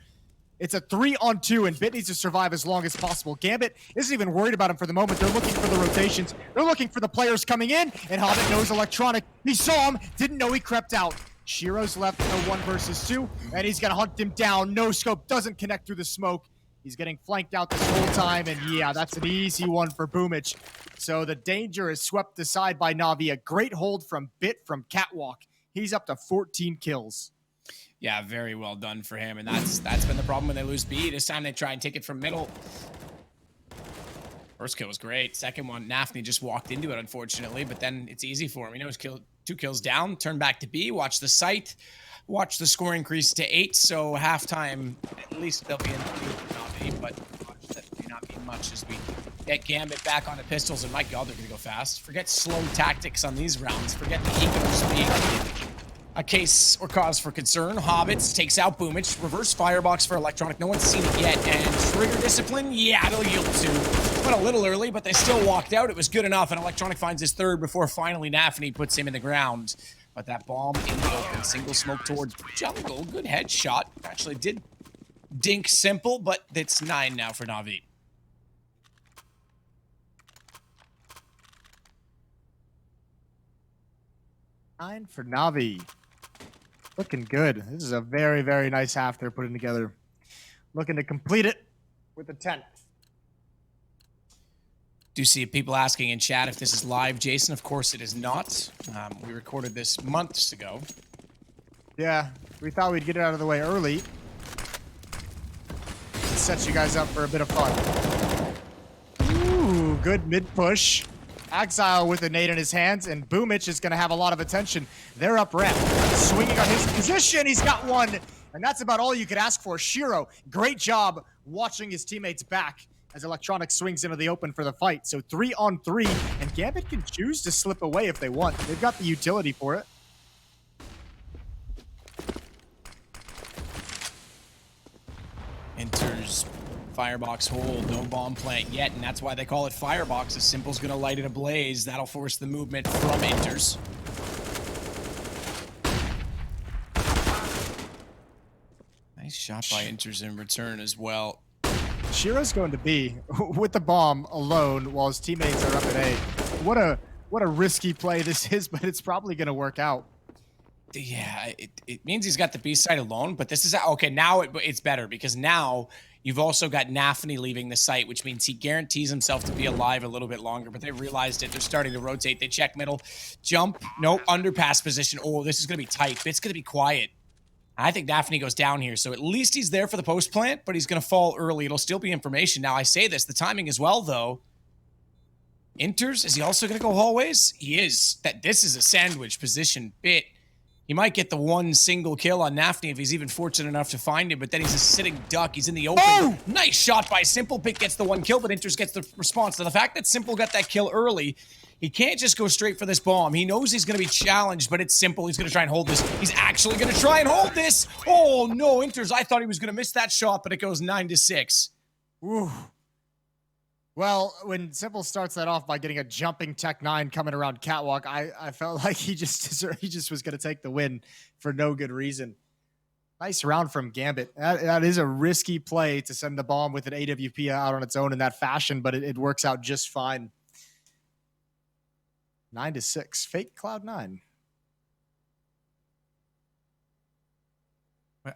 It's a 3-on-2, and Bit needs to survive as long as possible. Gambit isn't even worried about him for the moment. They're looking for the rotations. They're looking for the players coming in, and Hobbit knows Electronic. He saw him, didn't know he crept out. Shiro's left in a 1 versus 2, and he's going to hunt him down. No scope, doesn't connect through the smoke. He's getting flanked out this whole time, and yeah, that's an easy one for Boomich. So the danger is swept aside by Navi. A great hold from Bit from Catwalk. He's up to 14 kills. Yeah, very well done for him, and that's been the problem when they lose B. This time they try and take it from middle. First kill was great. Second one, NAVI just walked into it, unfortunately, but then it's easy for him. He knows 2 kills down, turn back to B, watch the site, watch the score increase to 8, so halftime, at least they'll be in the lead for Navi, but watch that do not mean much as we get Gambit back on the pistols, and my God, they're going to go fast. Forget slow tactics on these rounds. Forget the eco speed. a case or cause for concern. Hobbits takes out Boomich. Reverse firebox for Electronic. No one's seen it yet. And trigger discipline, yeah, it'll yield two. Went a little early, but they still walked out. It was good enough, and Electronic finds his third before finally NAVI puts him in the ground. But that bomb in the open, single smoke towards jungle. Good headshot. Actually did dink Simple, but it's 9 now for NAVI. Nine for NAVI. Looking good. This is a very, very nice half they're putting together. Looking to complete it with a 10. Do see people asking in chat if this is live, Jason. Of course it is not. We recorded this months ago. Yeah, we thought we'd get it out of the way early. Set you guys up for a bit of fun. Ooh, good mid push. Exile with a nade in his hands, and Boomich is going to have a lot of attention. They're up ramp, swinging on his position. He's got one, and that's about all you could ask for. Shiro, great job watching his teammates back as Electronic swings into the open for the fight. So 3-on-3, and Gambit can choose to slip away if they want. They've got the utility for it. Enters firebox hold, no bomb plant yet, and that's why they call it firebox. As Simple's gonna light it ablaze. That'll force the movement from Enters. Nice shot by Enters in return as well. Shiro's going to B with the bomb alone while his teammates are up at A. What a risky play this is, but it's probably going to work out. Yeah, it means he's got the B side alone, but this is okay. Now it's better because now you've also got NAVI leaving the site, which means he guarantees himself to be alive a little bit longer. But they realized it. They're starting to rotate. They check middle, jump, no underpass position. Oh, this is going to be tight. It's going to be quiet. I think NAVI goes down here, so at least he's there for the post plant, but he's going to fall early. It'll still be information. Now, I say this, the timing as well, though. Enters, is he also going to go hallways? He is. This is a sandwich position bit. He might get the one single kill on NAVI if he's even fortunate enough to find him, but then he's a sitting duck. He's in the open. Oh! Nice shot by Simple. Pick gets the one kill, but Enters gets the response. So the fact that Simple got that kill early, he can't just go straight for this bomb. He knows he's going to be challenged, but it's Simple. He's going to try and hold this. He's actually going to try and hold this. Oh, no, Enters. I thought he was going to miss that shot, but it goes 9-6. Ooh. Well, when Simple starts that off by getting a jumping Tech 9 coming around Catwalk, I felt like he just was going to take the win for no good reason. Nice round from Gambit. That is a risky play to send the bomb with an AWP out on its own in that fashion, but it works out just fine. 9-6. Fake Cloud9.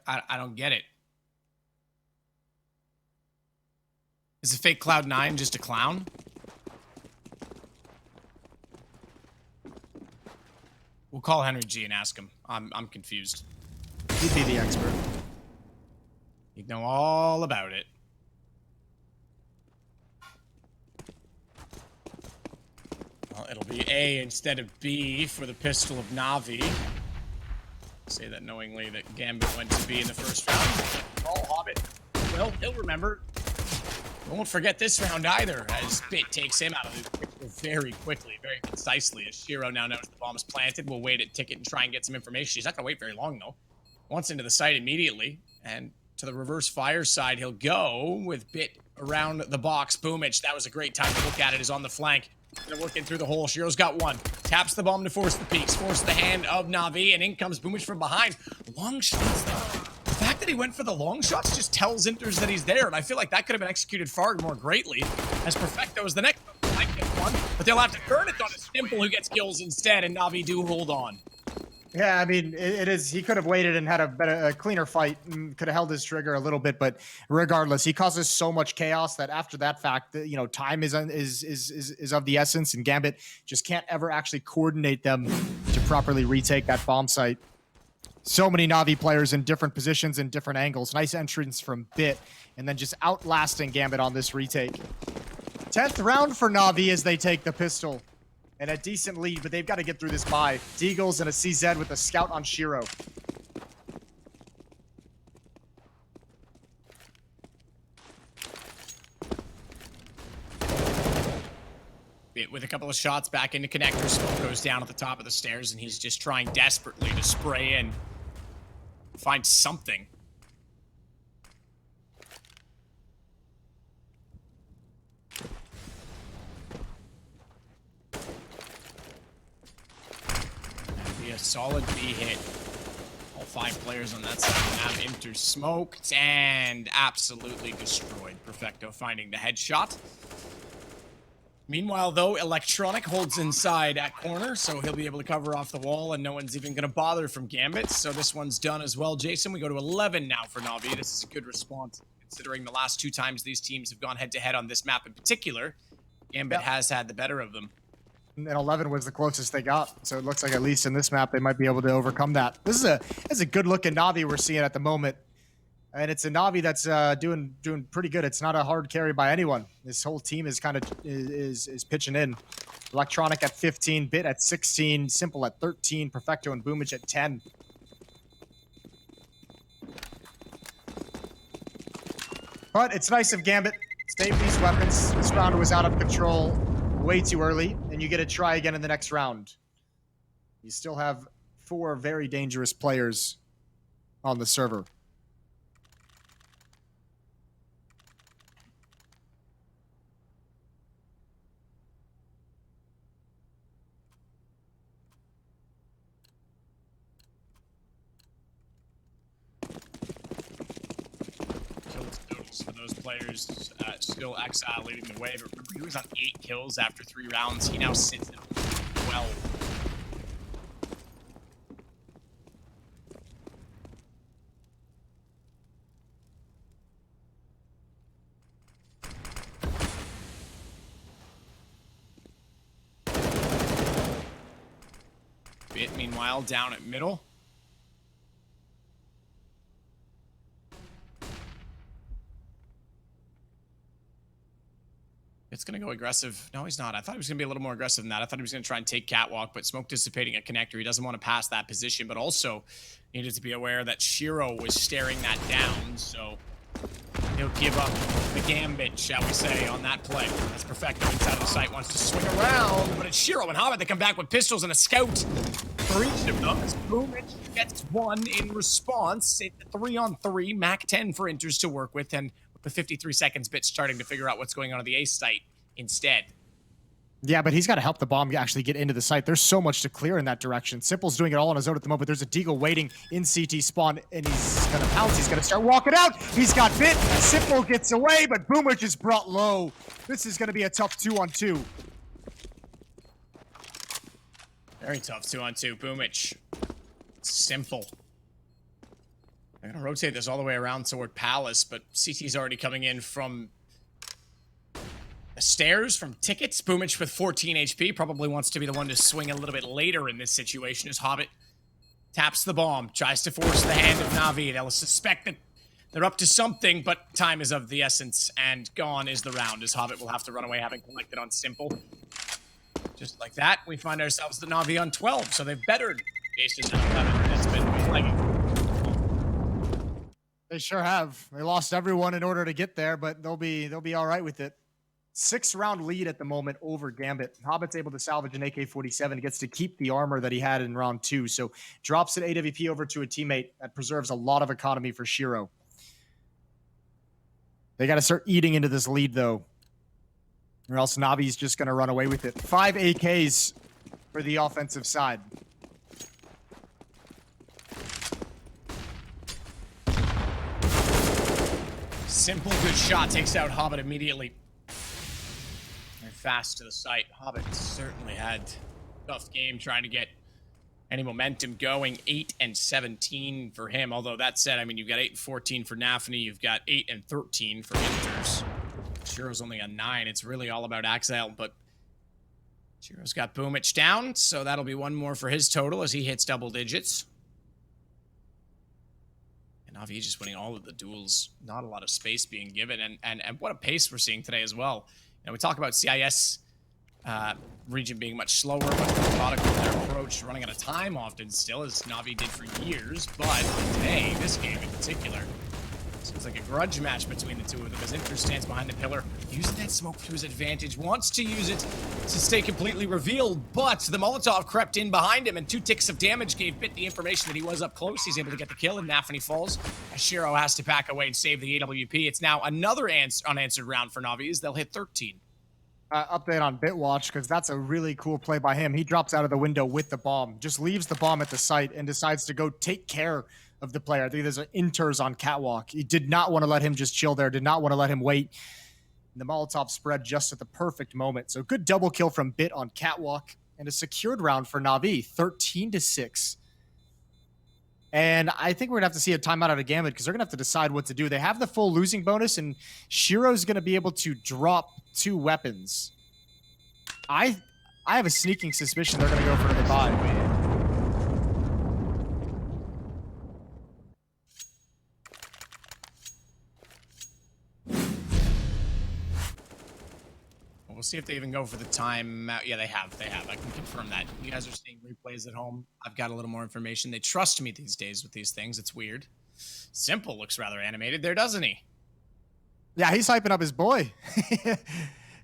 I don't get it. Is the fake Cloud9 just a clown? We'll call Henry G and ask him. I'm confused. He'd be the expert. He'd know all about it. Well, it'll be A instead of B for the pistol of NAVI. Say that knowingly that Gambit went to B in the first round. Oh, Hobbit. Well, he'll remember. Won't forget this round either, as Bit takes him out of the picture very quickly, very concisely, as Shiro now knows the bomb is planted. We'll wait at Ticket and try and get some information. He's not going to wait very long, though. Wants into the site immediately, and to the reverse fire side, he'll go with Bit around the box. Boomich, that was a great time to look at it, is on the flank. They're working through the hole. Shiro's got one. Taps the bomb to force the peaks, force the hand of NAVI, and in comes Boomich from behind. Long shots, though. The fact that he went for the long shots just tells Enters that he's there, and I feel like that could have been executed far more greatly, as Perfecto is the next one. Might get one, but they'll have to turn it on a Simple who gets kills instead, and NAVI do hold on. Yeah, I mean, it is. He could have waited and had a cleaner fight, and could have held his trigger a little bit, but regardless, he causes so much chaos that after that fact, you know, time is of the essence, and Gambit just can't ever actually coordinate them to properly retake that bomb site. So many NAVI players in different positions and different angles. Nice entrance from Bit, and then just outlasting Gambit on this retake. 10th round for NAVI as they take the pistol. And a decent lead, but they've got to get through this bye. Deagles and a CZ with a scout on Shiro. Bit with a couple of shots back into connector. Smoke goes down at the top of the stairs, and he's just trying desperately to spray in. Find something. That'd be a solid B hit. All 5 players on that side have Inter smoked and absolutely destroyed. Perfecto finding the headshot. Meanwhile, though, Electronic holds inside at corner, so he'll be able to cover off the wall, and no one's even going to bother from Gambit. So this one's done as well. Jason, we go to 11 now for Navi. This is a good response, considering the last 2 times these teams have gone head-to-head on this map in particular. Gambit has had the better of them. And 11 was the closest they got, so it looks like at least in this map they might be able to overcome that. This is a good-looking Navi we're seeing at the moment. And it's a Navi that's doing pretty good. It's not a hard carry by anyone. This whole team is kind of is pitching in. Electronic at 15, Bit at 16, Simple at 13, Perfecto and Boomage at 10. But it's nice of Gambit. Save these weapons. This round was out of control way too early, and you get to try again in the next round. You still have 4 very dangerous players on the server. For those players, still Exile leading the way, but remember he was on 8 kills after 3 rounds. He now sits at 12. Bit, meanwhile, down at middle. It's going to go aggressive. No, he's not. I thought he was going to be a little more aggressive than that. I thought he was going to try and take catwalk, but smoke dissipating at connector. He doesn't want to pass that position, but also needed to be aware that Shiro was staring that down, so he'll give up the Gambit, shall we say, on that play. That's Perfecto inside of the site, wants to swing around, but it's Shiro and Hobbit that come back with pistols and a scout for each of them. As Boomage gets 1 in response. It's 3-on-3, Mac 10 for Inters to work with, and with 53 seconds, Bit starting to figure out what's going on at the A site instead. Yeah, but he's got to help the bomb actually get into the site. There's so much to clear in that direction. Simple's doing it all on his own at the moment. There's a Deagle waiting in CT spawn, and he's going to pounce. He's going to start walking out. He's got Bit. Simple gets away, but Boomage is brought low. This is going to be a tough 2-on-2. Very tough 2-on-2. Boomage. Simple. I'm going to rotate this all the way around toward Palace, but CT's already coming in from the stairs, from tickets. Boomage with 14 HP probably wants to be the one to swing a little bit later in this situation as Hobbit taps the bomb, tries to force the hand of Navi. They'll suspect that they're up to something, but time is of the essence, and gone is the round as Hobbit will have to run away having collected on Simple. Just like that, we find ourselves the Navi on 12, so they've bettered Jason on 11. That's been flagging. They sure have. They lost everyone in order to get there, but they'll be all right with it. 6-round lead at the moment over Gambit. Hobbit's able to salvage an AK-47. Gets to keep the armor that he had in round 2. So drops an AWP over to a teammate. That preserves a lot of economy for Shiro. They got to start eating into this lead, though, or else Navi's just going to run away with it. 5 AKs for the offensive side. Simple, good shot. Takes out Hobbit immediately. Very fast to the site. Hobbit certainly had a tough game trying to get any momentum going. 8 and 17 for him. Although that said, I mean, you've got 8 and 14 for NAFNI. You've got 8 and 13 for Inters. Shiro's only on 9. It's really all about Axel, but Shiro's got Boomage down, so that'll be 1 more for his total as he hits double digits. Navi just winning all of the duels. Not a lot of space being given, and what a pace we're seeing today as well. You know, we talk about CIS region being much slower, much more methodical in their approach, running out of time often still, as Navi did for years. But today, this game in particular, Seems like a grudge match between the two of them as Inter stands behind the pillar, using that smoke to his advantage, wants to use it to stay completely revealed, but the Molotov crept in behind him, and 2 ticks of damage gave Bit the information that he was up close. He's able to get the kill, and NAVI falls, as Shiro has to back away and save the AWP. It's now another unanswered round for NAVI as they'll hit 13. Update on Bitwatch, because that's a really cool play by him. He drops out of the window with the bomb, just leaves the bomb at the site, and decides to go take care of the player. I think there's an Inters on Catwalk. He did not want to let him just chill there, did not want to let him wait. And the Molotov spread just at the perfect moment. So good double kill from Bit on Catwalk, and a secured round for NAVI, 13-6. And I think we're going to have to see a timeout out of Gambit, because they're going to have to decide what to do. They have the full losing bonus, and Shiro's going to be able to drop 2 weapons. I have a sneaking suspicion they're going to go for the buy. We'll see if they even go for the timeout. Yeah, they have. I can confirm that. You guys are seeing replays at home. I've got a little more information. They trust me these days with these things. It's weird. Simple looks rather animated there, doesn't he? Yeah, he's hyping up his boy.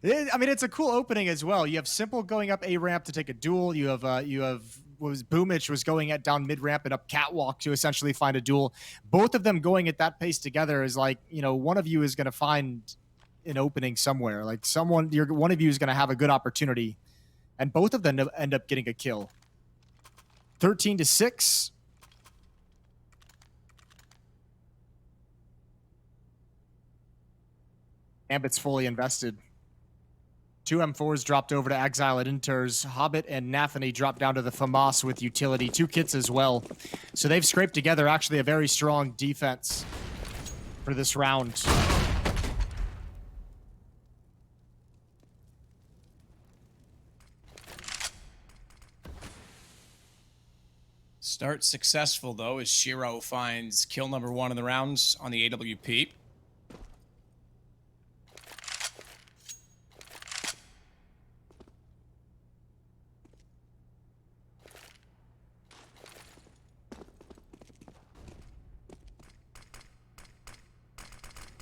I mean, it's a cool opening as well. You have Simple going up A ramp to take a duel. You have Boomich was going down mid ramp and up Catwalk to essentially find a duel. Both of them going at that pace together is like, one of you is going to find an opening somewhere. Like one of you is going to have a good opportunity, and both of them end up getting a kill. 13-6. Gambit's fully invested. 2 M4s dropped over to Exile at Inters. Hobbit and NAVI dropped down to the FAMAS with utility. 2 kits as well. So they've scraped together actually a very strong defense for this round. Start successful, though, as Shiro finds kill number 1 in the rounds on the AWP.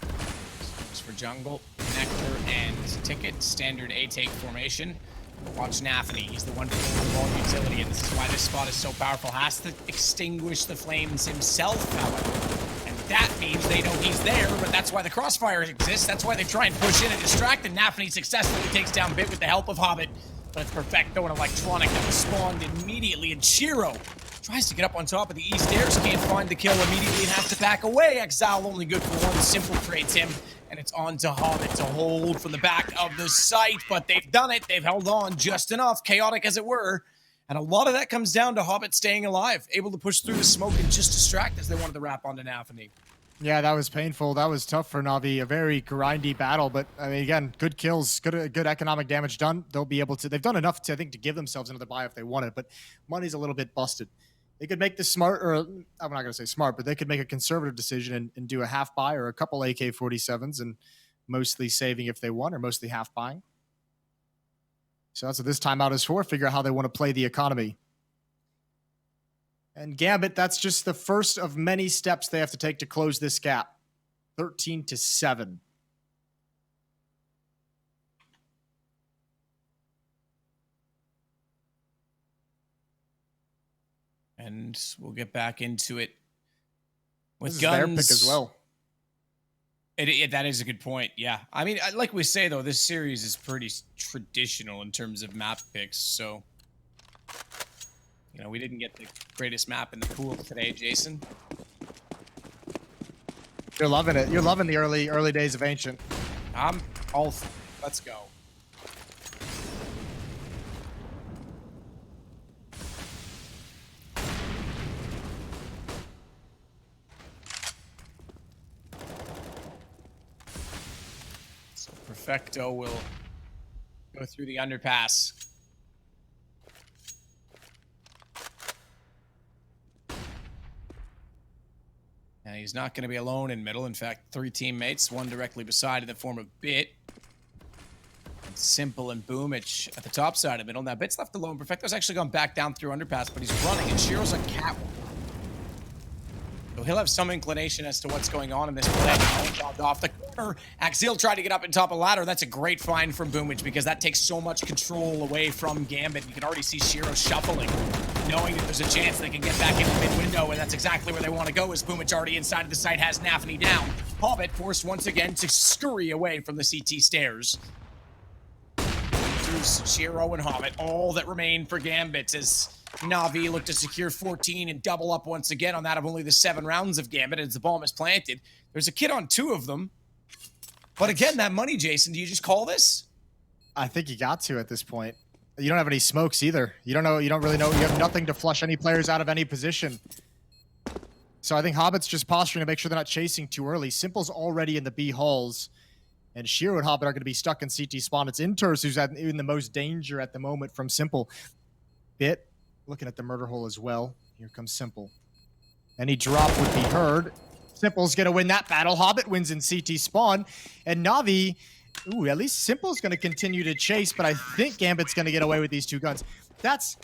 Looks for jungle, Nectar, and Ticket. Standard A-take formation. Watch NAVI. He's the one pulling the ball utility, and this is why this spot is so powerful. Has to extinguish the flames himself, however. And that means they know he's there, but that's why the crossfire exists. That's why they try and push in and distract, and NAVI successfully takes down Bit with the help of Hobbit. But it's Perfecto and Electronic that spawned immediately, and Shiro tries to get up on top of the east stairs, can't find the kill immediately and has to back away. Exile only good for 1, Simple trades him. And it's on to Hobbit to hold from the back of the site, but they've done it. They've held on just enough, chaotic as it were. And a lot of that comes down to Hobbit staying alive, able to push through the smoke and just distract as they wanted to wrap onto NAVI. Yeah, that was painful. That was tough for NAVI. A very grindy battle, but I mean, again, good kills, good economic damage done. They'll be able to. They've done enough to, I think, to give themselves another buy if they wanted, but money's a little bit busted. They could make the smart, or I'm not going to say smart, but they could make a conservative decision and do a half buy or a couple AK-47s and mostly saving if they want, or mostly half buying. So that's what this timeout is for. Figure out how they want to play the economy. And Gambit, that's just the first of many steps they have to take to close this gap. 13-7. And we'll get back into it with this guns. Is their pick as well. That is a good point, yeah. I mean, like we say, though, this series is pretty traditional in terms of map picks, so... we didn't get the greatest map in the pool today, Jason. You're loving it. You're loving the early days of Ancient. I'm all... Let's go. Perfecto will go through the underpass. And he's not going to be alone in middle. In fact, 3 teammates, 1 directly beside in the form of Bit. And Simple and Boomich at the top side of middle. Now, Bit's left alone. Perfecto's actually gone back down through underpass, but he's running, and Shiro's on Catwalk. So he'll have some inclination as to what's going on in this play. Dropped off the corner. Axial tried to get up in top of ladder. That's a great find from Boomage because that takes so much control away from Gambit. You can already see Shiro shuffling, knowing that there's a chance they can get back in the mid-window, and that's exactly where they want to go as Boomage already inside of the site has NAVI down. Hobbit forced once again to scurry away from the CT stairs. There's Shiro and Hobbit, all that remain for Gambit as NAVI look to secure 14 and double up once again on that of only the 7 rounds of Gambit as the bomb is planted. There's a kid on 2 of them. But again, that money, Jason, do you just call this? I think you got to at this point. You don't have any smokes either. You don't know. You don't really know. You have nothing to flush any players out of any position. So I think Hobbit's just posturing to make sure they're not chasing too early. Simple's already in the B halls. And Shiro and Hobbit are going to be stuck in CT spawn. It's Inters who's in the most danger at the moment from Simple. Bit looking at the murder hole as well. Here comes Simple. Any drop would be heard. Simple's going to win that battle. Hobbit wins in CT spawn. And Navi, ooh, at least Simple's going to continue to chase, but I think Gambit's going to get away with these 2 guns. That's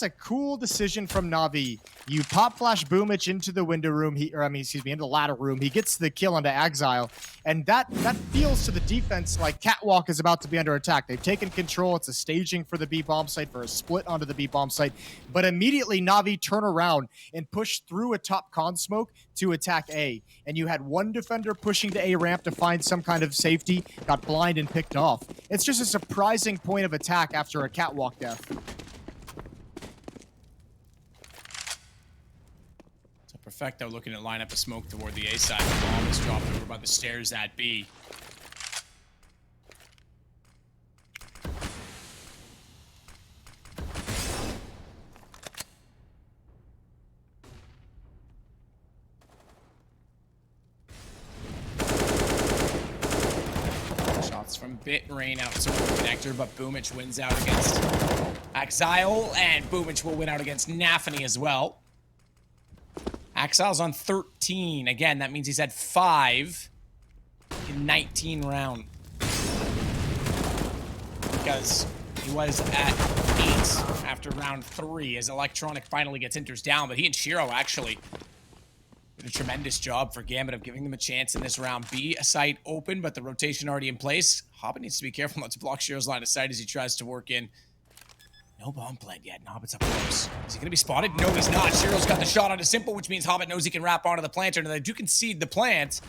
a cool decision from Navi. You pop flash Boomich into the window room, into the ladder room. He gets the kill onto Exile, and that feels to the defense like Catwalk is about to be under attack. They've taken control. It's a staging for the B bomb site, for a split onto the B bomb site. But immediately Navi turn around and push through a top con smoke to attack A. And you had one defender pushing to A ramp to find some kind of safety, got blind and picked off. It's just a surprising point of attack after a Catwalk death. Perfecto looking to line up a smoke toward the A side. The bomb is dropped over by the stairs at B. Shots from Bit rain out to the connector, but Boomich wins out against Exile, and Boomich will win out against NAVI as well. Exile's on 13. Again, that means he's had 5 in 19 rounds. Because he was at 8 after round 3 as Electronic finally gets Inters down. But he and Shiro actually did a tremendous job for Gambit of giving them a chance in this round. B, a site open, but the rotation already in place. Hobbit needs to be careful not to block Shiro's line of sight as he tries to work in. No bomb plant yet. Hobbit's up close. Is he going to be spotted? No, he's not. Shiro's got the shot onto Simple, which means Hobbit knows he can wrap onto the planter. Now, they do concede the plant.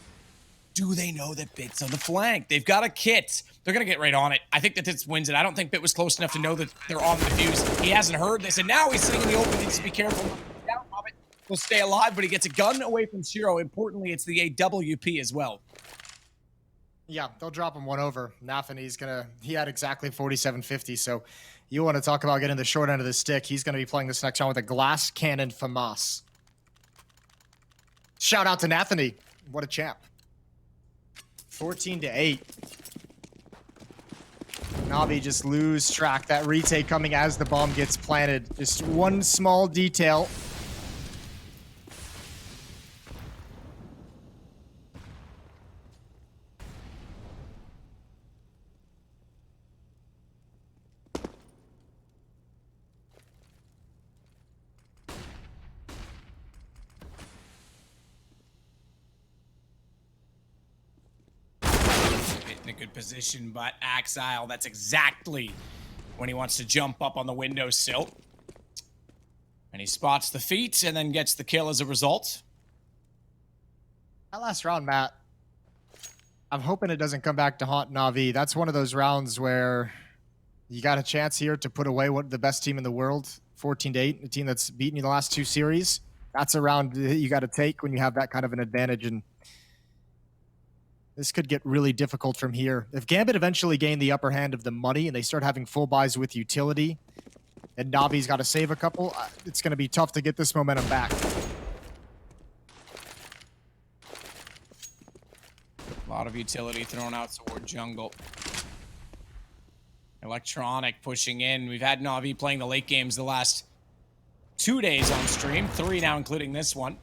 Do they know that Bit's on the flank? They've got a kit. They're going to get right on it. I think that this wins it. I don't think Bit was close enough to know that they're on the defuse. He hasn't heard this, and now he's sitting in the open. He needs to be careful. Down, Hobbit will stay alive, but he gets a gun away from Shiro. Importantly, it's the AWP as well. Yeah, they'll drop him 1 over. NAVI, he had exactly 4750, so you want to talk about getting the short end of the stick. He's going to be playing this next round with a glass cannon FAMAS. Shout out to NAVI. What a champ. 14-8. Navi just lose track. That retake coming as the bomb gets planted. Just one small detail. In a good position, but Exile, that's exactly when he wants to jump up on the windowsill. And he spots the feet and then gets the kill as a result. That last round, Matt, I'm hoping it doesn't come back to haunt Navi. That's one of those rounds where you got a chance here to put away the best team in the world, 14-8, a team that's beaten you the last 2 series. That's a round that you got to take when you have that kind of an advantage, and this could get really difficult from here. If Gambit eventually gain the upper hand of the money and they start having full buys with utility, and Navi's got to save a couple, it's going to be tough to get this momentum back. A lot of utility thrown out toward jungle. Electronic pushing in. We've had Navi playing the late games the last 2 days on stream, 3 now including this one.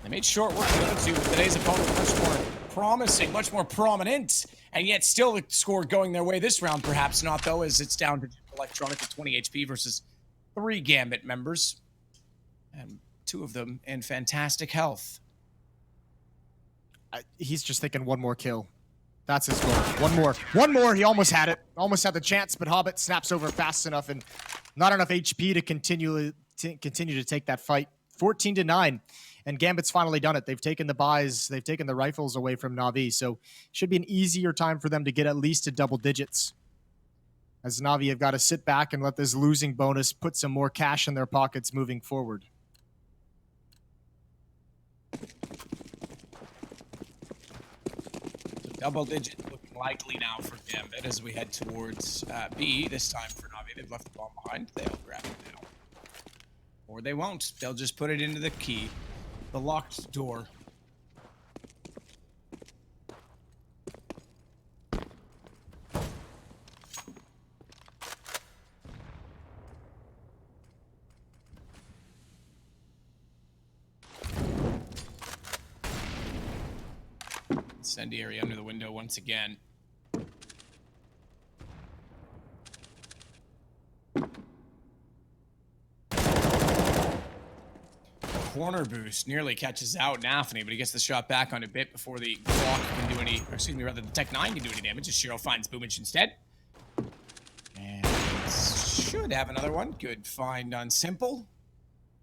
They made short work of the other 2, but today's opponent much more promising, much more prominent, and yet still the score going their way this round, perhaps not, though, as it's down to Electronic with 20 HP versus 3 Gambit members. And two of them in fantastic health. He's just thinking one more kill. That's his goal. One more. One more. He almost had it. Almost had the chance, but Hobbit snaps over fast enough and not enough HP to continue to take that fight. 14-9. And Gambit's finally done it. They've taken the buys. They've taken the rifles away from Na'Vi. So should be an easier time for them to get at least to double digits. As Na'Vi have got to sit back and let this losing bonus put some more cash in their pockets moving forward. Double digit looking likely now for Gambit as we head towards B. This time for Na'Vi, they've left the bomb behind. They'll grab it now. Or they won't. They'll just put it into the key. The locked door. Incendiary under the window once again. Corner boost nearly catches out NAVI, but he gets the shot back on a bit before the Glock can do any, or excuse me, rather the Tech 9 can do any damage as Shiro finds Boomich instead. And should have another one. Good find on Simple.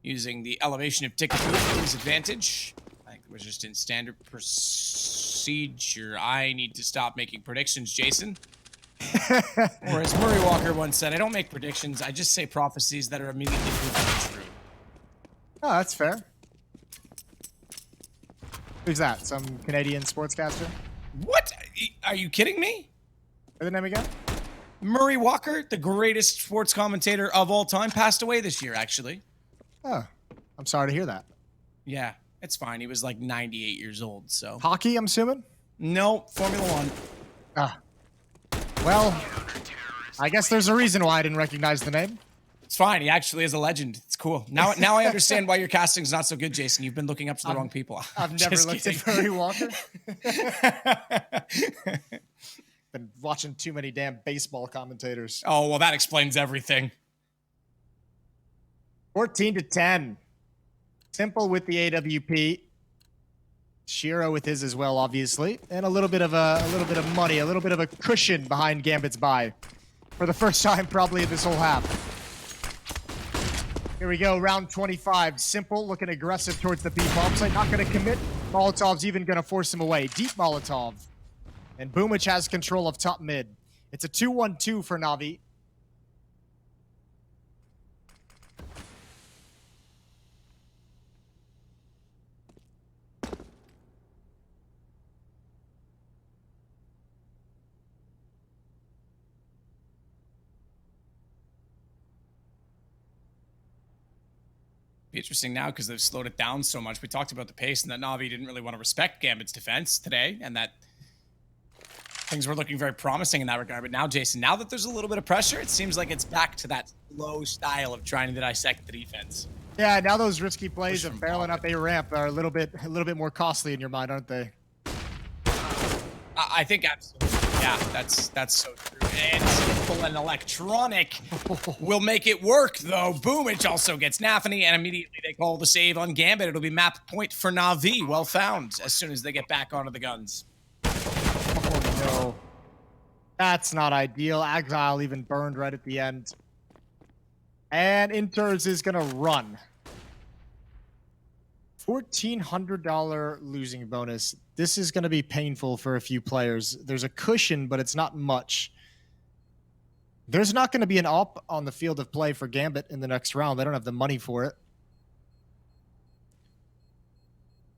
Using the elevation of Ticket Boost to his advantage. I think we're just in standard procedure. I need to stop making predictions, Jason. Or as Murray Walker once said, I don't make predictions, I just say prophecies that are immediately proven true. Oh, that's fair. Who's that? Some Canadian sportscaster? What? Are you kidding me? Say the name again? Murray Walker, the greatest sports commentator of all time, passed away this year, actually. Oh, I'm sorry to hear that. Yeah, it's fine. He was like 98 years old, so. Hockey, I'm assuming? No, Formula One. Ah. Well, I guess there's a reason why I didn't recognize the name. It's fine. He actually is a legend. It's cool. Now I understand why your casting's not so good, Jason. You've been looking up to the wrong people. I've never looked at Murray Walker. Been watching too many damn baseball commentators. Oh, well, that explains everything. 14-10. Simple with the AWP. Shiro with his as well, obviously, and a little bit of money, a little bit of a cushion behind Gambit's buy for the first time probably in this whole half. Here we go, round 25. Simple, looking aggressive towards the B bomb site, not going to commit. Molotov's even going to force him away. Deep Molotov, and Boomich has control of top mid. It's a 2-1-2 for Na'Vi. Be interesting now because they've slowed it down so much. We talked about the pace and that Na'Vi didn't really want to respect Gambit's defense today, and that things were looking very promising in that regard. But now, Jason, now that there's a little bit of pressure, it seems like it's back to that slow style of trying to dissect the defense. Yeah, now those risky plays of barreling up a ramp are a little bit more costly in your mind, aren't they? I think absolutely. Yeah, that's so true. And Simple and Electronic will make it work, though. Boomich also gets NAVI, and immediately they call the save on Gambit. It'll be map point for Na'Vi. Well found as soon as they get back onto the guns. Oh, no. That's not ideal. Exile even burned right at the end. And Inters is going to run. $1,400 losing bonus. This is going to be painful for a few players. There's a cushion, but it's not much. There's not going to be an op on the field of play for Gambit in the next round. They don't have the money for it.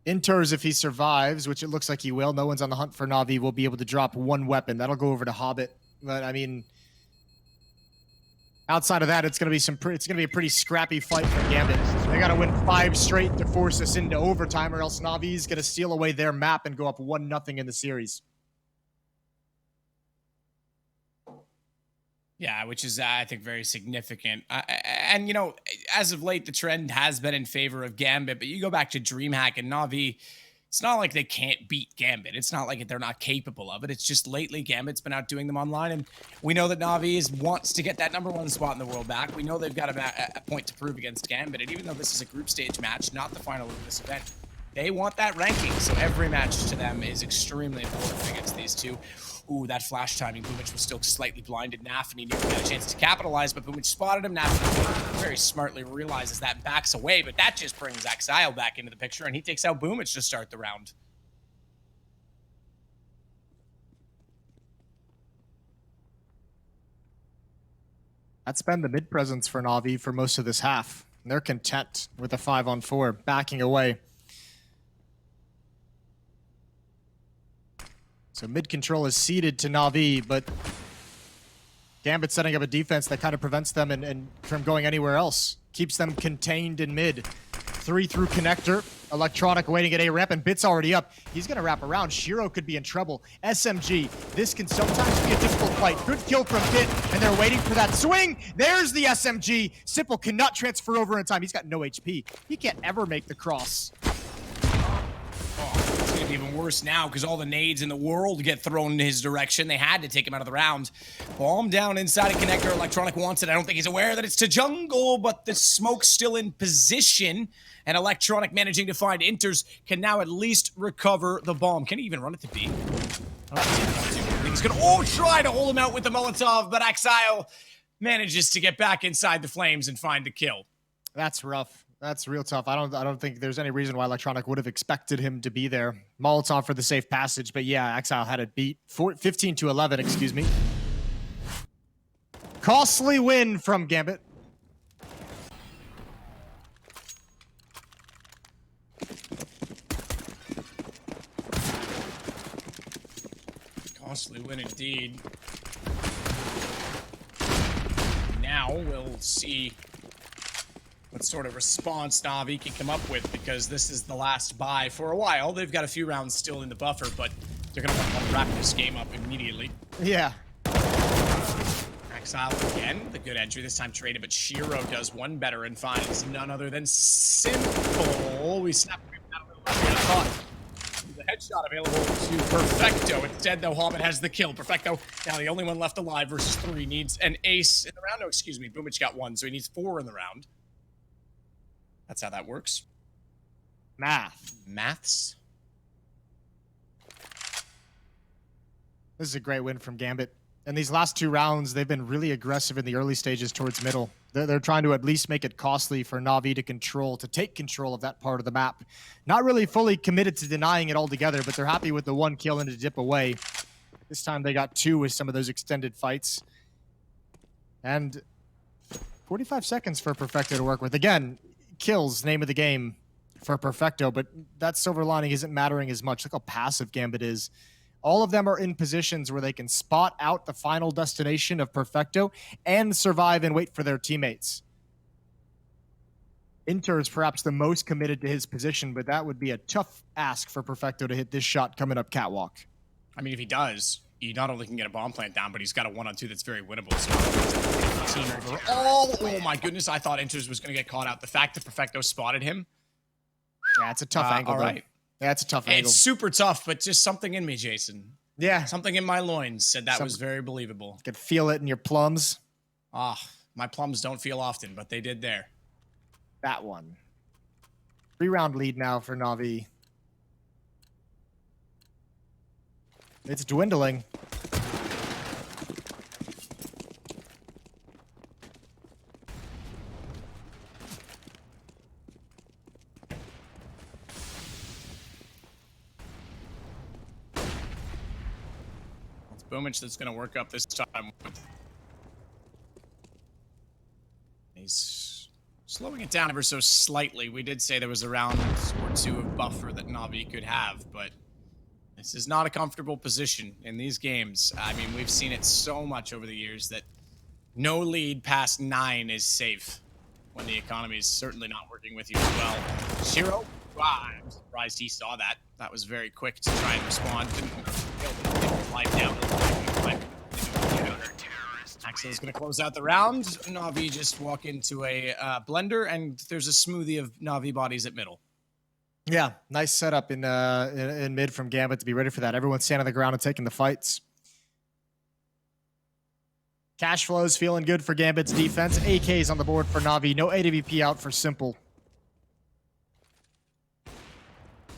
Inters, if he survives, which it looks like he will, no one's on the hunt for Na'Vi, will be able to drop one weapon. That'll go over to Hobbit. But, I mean, outside of that, it's going to be a pretty scrappy fight for Gambit. They got to win 5 straight to force us into overtime, or else Na'Vi's going to steal away their map and go up 1-0 in the series. Yeah, which is, I think, very significant. And, you know, as of late, the trend has been in favor of Gambit, but you go back to DreamHack and Na'Vi, It's not like they can't beat Gambit. It's not like they're not capable of it. It's just lately Gambit's been outdoing them online, and we know that NAVI wants to get that #1 spot in the world back. We know they've got a point to prove against Gambit, and even though this is a group stage match, not the final of this event, they want that ranking, so every match to them is extremely important against these two. Ooh, that flash timing. Boomich was still slightly blinded. Nafany never got a chance to capitalize, but Boomich spotted him. Nafany very smartly realizes that and backs away, but that just brings Exile back into the picture, and he takes out Boomich to start the round. That's been the mid presence for NAVI for most of this half. And they're content with a 5-on-4, backing away. So mid control is ceded to NAVI, but Gambit setting up a defense that kind of prevents them and from going anywhere else. Keeps them contained in mid. 3 through connector. Electronic waiting at A ramp, and Bit's already up. He's going to wrap around. Shiro could be in trouble. SMG. This can sometimes be a difficult fight. Good kill from Bit, and they're waiting for that swing. There's the SMG. Simple cannot transfer over in time. He's got no HP. He can't ever make the cross. It's going to be even worse now because all the nades in the world get thrown in his direction. They had to take him out of the round. Bomb down inside a connector. Electronic wants it. I don't think he's aware that it's to jungle, but the smoke's still in position. And Electronic managing to find Inters can now at least recover the bomb. Can he even run it to B? He's going to try to hold him out with the Molotov, but Exile manages to get back inside the flames and find the kill. That's rough. That's real tough. I don't think there's any reason why Electronic would have expected him to be there. Molotov for the safe passage, but yeah, Exile had it beat 15-11, excuse me. Costly win from Gambit. Costly win indeed. Now we'll see what sort of response NAVI can come up with, because this is the last buy for a while. They've got a few rounds still in the buffer, but they're going to want to wrap this game up immediately. Yeah. Exile again, the good entry, this time traded, but Shiro does one better and finds none other than Simple. We snap him out a little bit. Thought the headshot available to Perfecto. Instead, though, Hobbit has the kill. Perfecto, now the only one left alive versus 3, needs an ace in the round. No, excuse me, Boomich got 1, so he needs 4 in the round. That's how that works. Maths. This is a great win from Gambit. And these last 2 rounds, they've been really aggressive in the early stages towards middle. They're trying to at least make it costly for NAVI to take control of that part of the map. Not really fully committed to denying it altogether, but they're happy with the 1 kill and to dip away. This time they got 2 with some of those extended fights. And 45 seconds for Perfecto to work with. Again, kills, name of the game for Perfecto, but that silver lining isn't mattering as much. Look how passive Gambit is. All of them are in positions where they can spot out the final destination of Perfecto and survive and wait for their teammates. Inter is perhaps the most committed to his position, but that would be a tough ask for Perfecto to hit this shot coming up catwalk. I mean, if he does, he not only can get a bomb plant down, but he's got a 1-on-2 that's very winnable. So team overall. Oh my goodness, I thought Inters was going to get caught out. The fact that Perfecto spotted him. Yeah, it's a tough angle. All right. Yeah, it's a tough angle. It's super tough, but just something in me, Jason. Yeah. Something in my loins said that was very believable. You could feel it in your plums. My plums don't feel often, but they did there. That one. 3-round lead now for NAVI. It's dwindling. Boomich that's going to work up this time. He's slowing it down ever so slightly. We did say there was a round or 2 of buffer that NAVI could have, but this is not a comfortable position in these games. I mean, we've seen it so much over the years that no lead past 9 is safe when the economy is certainly not working with you as well. Shiro, wow, I'm surprised he saw that. That was very quick to try and respond. Didn't life down. Axel is going to close out the round. NAVI just walk into a blender, and there's a smoothie of NAVI bodies at middle. Yeah, nice setup in mid from Gambit to be ready for that. Everyone's standing on the ground and taking the fights. Cash flows feeling good for Gambit's defense. AK's on the board for Navi. No AWP out for Simple.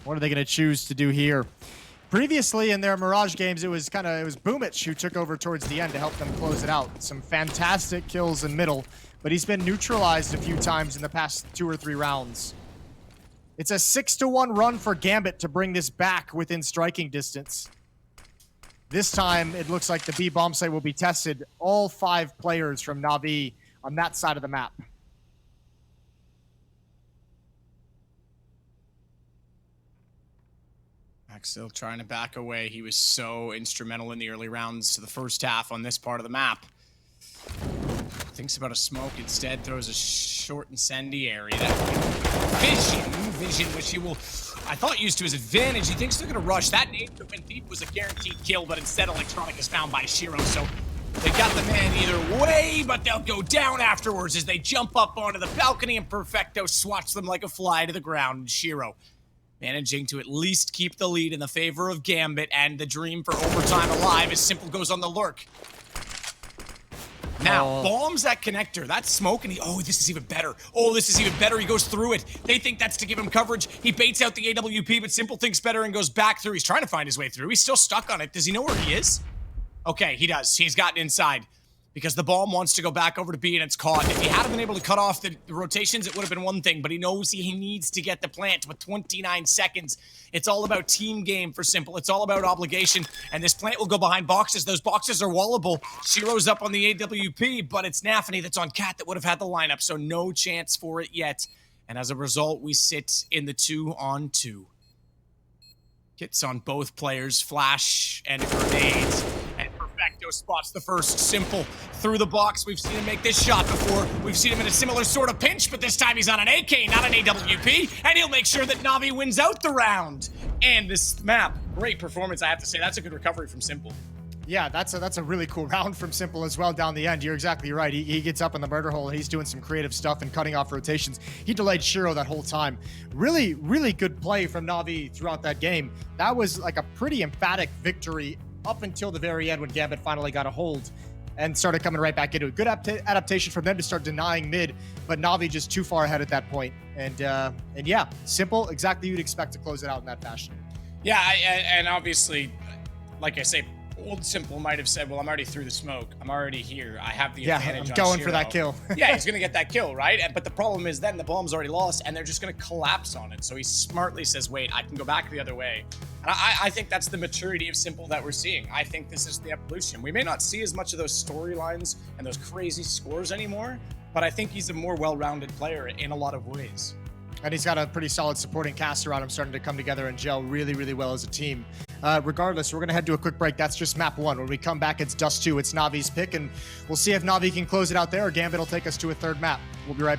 What are they going to choose to do here? Previously in their Mirage games, it was Boomich who took over towards the end to help them close it out. Some fantastic kills in middle, but he's been neutralized a few times in the past 2 or 3 rounds. It's a 6-1 run for Gambit to bring this back within striking distance. This time, it looks like the B bomb site will be tested. All 5 players from Navi on that side of the map. Max still trying to back away. He was so instrumental in the early rounds to the first half on this part of the map. Thinks about a smoke instead, throws a short incendiary. That vision, which he will, I thought, used to his advantage. He thinks they're going to rush. That nade to win deep was a guaranteed kill, but instead Electronic is found by Shiro, so they got the man either way, but they'll go down afterwards as they jump up onto the balcony, and Perfecto swats them like a fly to the ground. Shiro managing to at least keep the lead in the favor of Gambit, and the dream for overtime alive as Simple goes on the lurk. Now, bombs that connector, that smoke, and this is even better. Oh, this is even better. He goes through it. They think that's to give him coverage. He baits out the AWP, but Simple thinks better and goes back through. He's trying to find his way through. He's still stuck on it. Does he know where he is? Okay, he does. He's gotten inside because the bomb wants to go back over to B, and it's caught. If he hadn't been able to cut off the rotations, it would have been one thing, but he knows he needs to get the plant with 29 seconds. It's all about team game for Simple. It's all about obligation, and this plant will go behind boxes. Those boxes are wallable. Shiro's up on the AWP, but it's Nafany that's on Cat that would have had the lineup, so no chance for it yet. And as a result, we sit in the 2-on-2. Hits on both players, flash and grenades. Perfecto spots the first. Simple through the box. We've seen him make this shot before. We've seen him in a similar sort of pinch, but this time he's on an AK, not an AWP, and he'll make sure that Navi wins out the round. And this map, great performance, I have to say. That's a good recovery from Simple. Yeah, that's a really cool round from Simple as well down the end. You're exactly right. He gets up in the murder hole and he's doing some creative stuff and cutting off rotations. He delayed Shiro that whole time. Really, really good play from Navi throughout that game. That was like a pretty emphatic victory up until the very end when Gambit finally got a hold and started coming right back into it. Good adaptation from them to start denying mid, but Navi just too far ahead at that point. And yeah, Simple, exactly you'd expect to close it out in that fashion. Yeah, and obviously, like I say, old Simple might have said, well, I'm already through the smoke. I'm already here. I have the advantage. I'm going for that kill. Yeah, he's going to get that kill, right? But the problem is then the bomb's already lost, and they're just going to collapse on it. So he smartly says, wait, I can go back the other way. And I think that's the maturity of Simple that we're seeing. I think this is the evolution. We may not see as much of those storylines and those crazy scores anymore, but I think he's a more well-rounded player in a lot of ways. And he's got a pretty solid supporting cast around him starting to come together and gel really, really well as a team. Regardless, we're going to head to a quick break. That's just map 1. When we come back, it's Dust 2. It's Navi's pick, and we'll see if Navi can close it out there or Gambit will take us to a third map. We'll be right back.